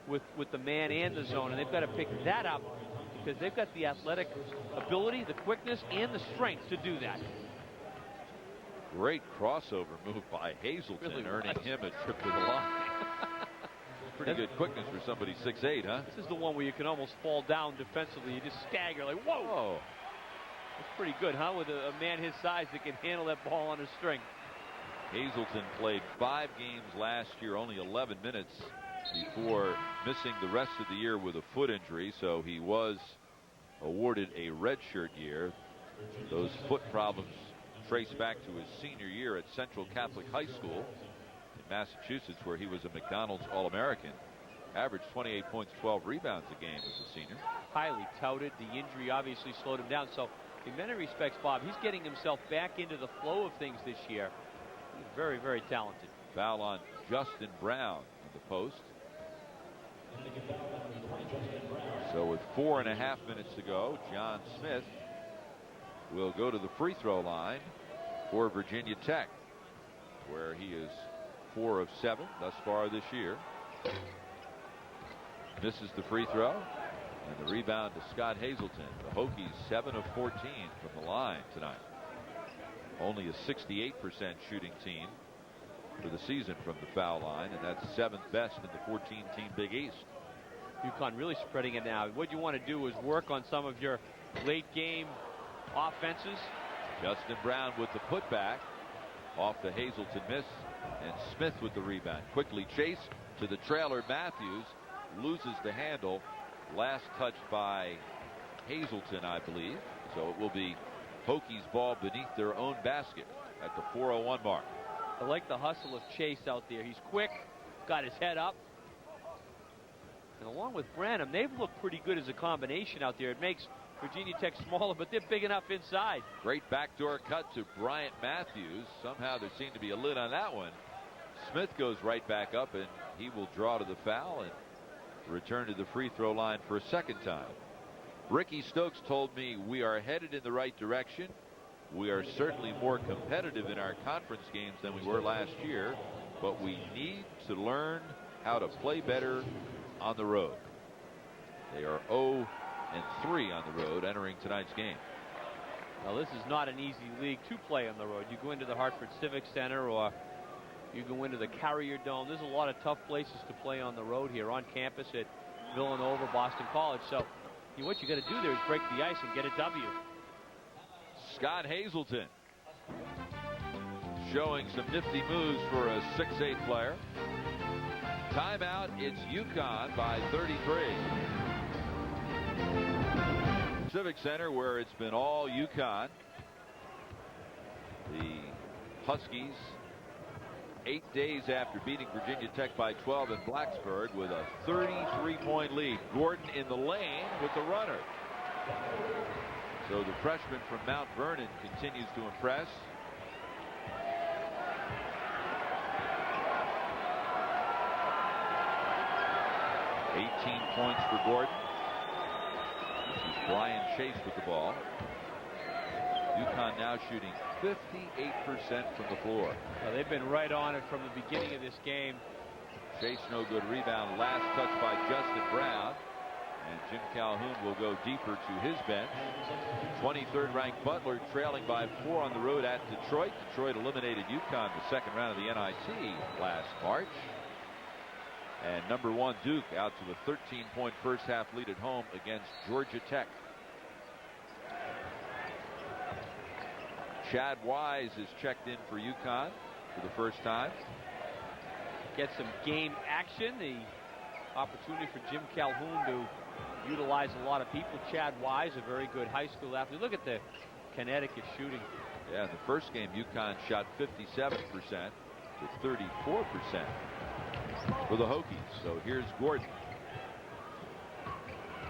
with the man and the zone, and they've got to pick that up because they've got the athletic ability, the quickness, and the strength to do that. Great crossover move by Hazelton, really earning him a trip to the line. Pretty good quickness for somebody 6'8", huh? This is the one where you can almost fall down defensively. You just stagger like, whoa! That's pretty good, huh? With a man his size that can handle that ball on a string. Hazelton played 5 games last year, only 11 minutes before missing the rest of the year with a foot injury, so he was awarded a redshirt year. Those foot problems trace back to his senior year at Central Catholic High School in Massachusetts, where he was a McDonald's All-American. Averaged 28 points, 12 rebounds a game as a senior. Highly touted. The injury obviously slowed him down. So in many respects, Bob, he's getting himself back into the flow of things this year. He's very, very talented. Foul on Justin Brown in the post. So with 4.5 minutes to go, John Smith will go to the free throw line for Virginia Tech, where he is 4 of 7 thus far this year. Misses the free throw, and the rebound to Scott Hazelton. The Hokies 7 of 14 from the line tonight. Only a 68% shooting team for the season from the foul line, and that's 7th best in the 14-team Big East. UConn really spreading it now. What you want to do is work on some of your late game offenses. Justin Brown with the putback off the Hazelton miss, and Smith with the rebound. Quickly chased to the trailer. Matthews loses the handle. Last touched by Hazelton, I believe. So it will be Hokies ball beneath their own basket at the 4:01 mark. I like the hustle of Chase out there. He's quick, got his head up. And along with Branham, they've looked pretty good as a combination out there. It makes Virginia Tech smaller, but they're big enough inside. Great backdoor cut to Bryant Matthews. Somehow there seemed to be a lid on that one. Smith goes right back up, and he will draw to the foul and return to the free throw line for a second time. Ricky Stokes told me we are headed in the right direction. We are certainly more competitive in our conference games than we were last year, but we need to learn how to play better on the road. They are 0-3 on the road entering tonight's game. Now this is not an easy league to play on the road. You go into the Hartford Civic Center, or you go into the Carrier Dome. There's a lot of tough places to play on the road here on campus at Villanova, Boston College. So what you got to do there is break the ice and get a W. Scott Hazelton showing some nifty moves for a 6'8" player. Timeout. It's UConn by 33. Civic Center, where it's been all UConn. The Huskies 8 days after beating Virginia Tech by 12 in Blacksburg with a 33-point lead. Gordon in the lane with the runner. So the freshman from Mount Vernon continues to impress. Points for Gordon. This is Brian Chase with the ball. UConn now shooting 58% from the floor. Well, they've been right on it from the beginning of this game. Chase no good rebound. Last touch by Justin Brown. And Jim Calhoun will go deeper to his bench. 23rd ranked Butler trailing by 4 on the road at Detroit. Detroit eliminated UConn in the second round of the NIT last March. And number 1 Duke out to a 13-point first half lead at home against Georgia Tech. Chad Wise is checked in for UConn for the first time. Get some game action. The opportunity for Jim Calhoun to utilize a lot of people. Chad Wise, a very good high school athlete. Look at the Connecticut shooting. Yeah, in the first game, UConn shot 57% to 34% for the Hokies. So here's Gordon.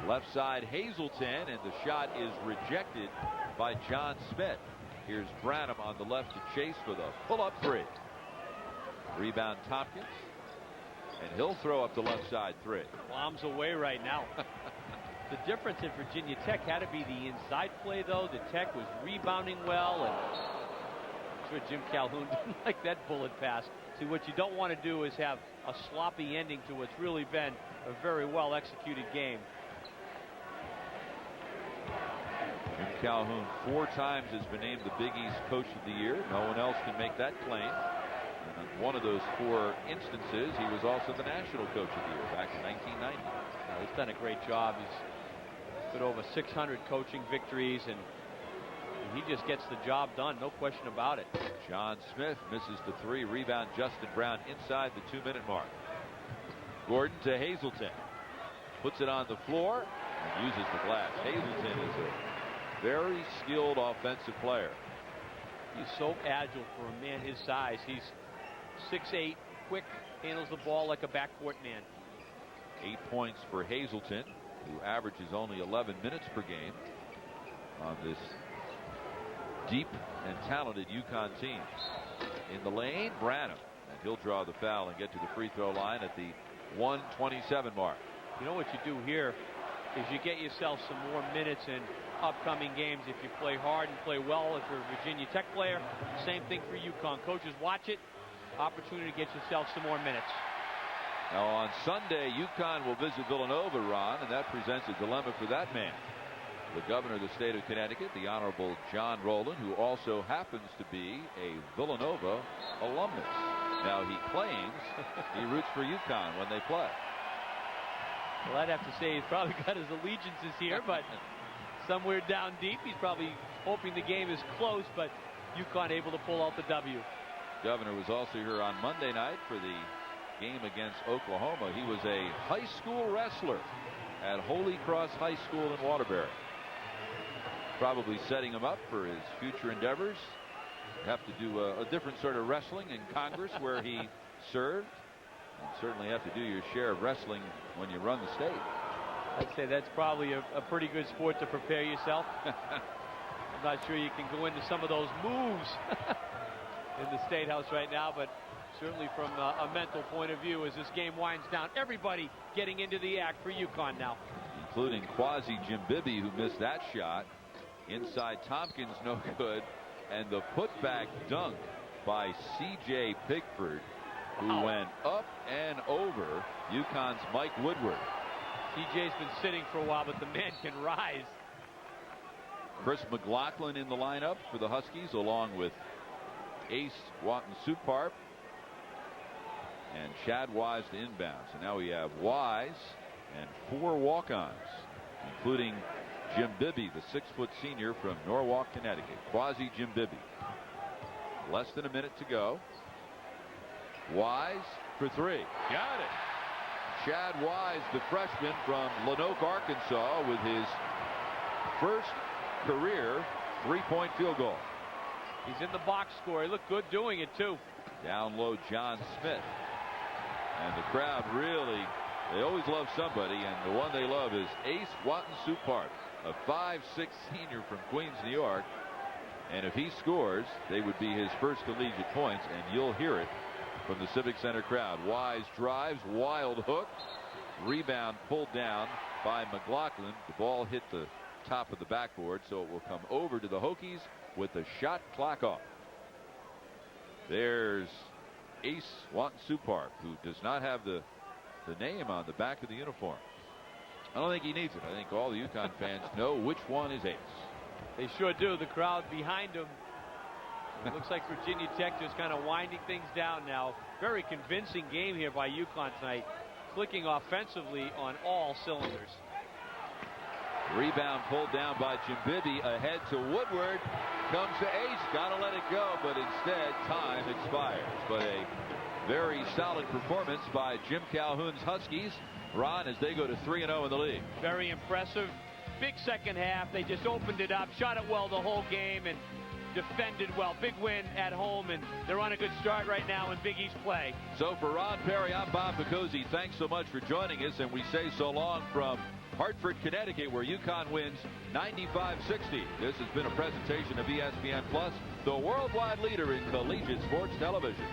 Left side Hazelton, and the shot is rejected by John Smith. Here's Branham on the left to Chase for the pull-up 3. Rebound Tompkins, and he'll throw up the left side 3. Bombs away right now. The difference in Virginia Tech had to be the inside play, though. The Tech was rebounding well, and I'm sure Jim Calhoun didn't like that bullet pass. See, what you don't want to do is have a sloppy ending to what's really been a very well executed game. Jim Calhoun 4 times has been named the Big East Coach of the Year. No one else can make that claim. And in one of those 4 instances, he was also the National Coach of the Year back in 1990. He's done a great job. He's got over 600 coaching victories, and he just gets the job done, no question about it. John Smith misses the 3. Rebound Justin Brown inside the 2-minute mark. Gordon to Hazelton. Puts it on the floor and uses the glass. Hazelton is a Very skilled offensive player. He's so agile for a man his size. He's 6'8", quick, handles the ball like a backcourt man. 8 points for Hazelton, who averages only 11 minutes per game on this deep and talented UConn team. In the lane, Branham, and he'll draw the foul and get to the free throw line at the 1:27 mark. You know what you do here is you get yourself some more minutes in upcoming games if you play hard and play well. If you're a Virginia Tech player, same thing for UConn. Coaches watch it. Opportunity to get yourself some more minutes. Now on Sunday, UConn will visit Villanova, Ron, and that presents a dilemma for that man. The governor of the state of Connecticut, the Honorable John Rowland, who also happens to be a Villanova alumnus. Now he claims he roots for UConn when they play. Well, I'd have to say he's probably got his allegiances here, but somewhere down deep, he's probably hoping the game is close, but UConn able to pull out the W. Governor was also here on Monday night for the game against Oklahoma. He was a high school wrestler at Holy Cross High School in Waterbury. Probably setting him up for his future endeavors. Have to do a different sort of wrestling in Congress where he served. And certainly have to do your share of wrestling when you run the state. I'd say that's probably a pretty good sport to prepare yourself. I'm not sure you can go into some of those moves in the State House right now, but certainly from a mental point of view, as this game winds down, everybody getting into the act for UConn now. Including Quasi Jimbibbe, who missed that shot. Inside Tompkins, no good. And the putback dunk by C.J. Pigford, who went up and over UConn's Mike Woodward. C.J.'s been sitting for a while, but the man can rise. Chris McLaughlin in the lineup for the Huskies, along with Ace Watton-Suparp and Chad Wise to inbound. So now we have Wise and 4 walk-ons, including Jimbibbe, the 6-foot senior from Norwalk, Connecticut. Quasi Jimbibbe. Less than a minute to go. Wise for 3. Got it. Chad Wise, the freshman from Lanoke, Arkansas, with his first career 3-point field goal. He's in the box score. He looked good doing it, too. Down low, John Smith. And the crowd really, they always love somebody, and the one they love is Ace Watton-Suparp, a 5'6" senior from Queens, New York. And if he scores, they would be his first collegiate points, and you'll hear it from the Civic Center crowd. Wise drives, wild hook, rebound pulled down by McLaughlin. The ball hit the top of the backboard, so it will come over to the Hokies with the shot clock off. There's Ace Watton-Suparp, who does not have the name on the back of the uniform. I don't think he needs it. I think all the UConn fans know which one is Ace. They sure do. The crowd behind him. It looks like Virginia Tech just kind of winding things down now. Very convincing game here by UConn tonight. Clicking offensively on all cylinders. Rebound pulled down by Jimbibbe. Ahead to Woodward. Comes to Ace. Got to let it go, but instead time expires. But a very solid performance by Jim Calhoun's Huskies, Ron, as they go to 3-0 in the league. Very impressive. Big second half. They just opened it up, shot it well the whole game, and defended well. Big win at home, and they're on a good start right now in Big East play. So for Ron Perry, I'm Bob Picozzi. Thanks so much for joining us, and we say so long from Hartford, Connecticut, where UConn wins 95-60. This has been a presentation of ESPN Plus, the worldwide leader in collegiate sports television.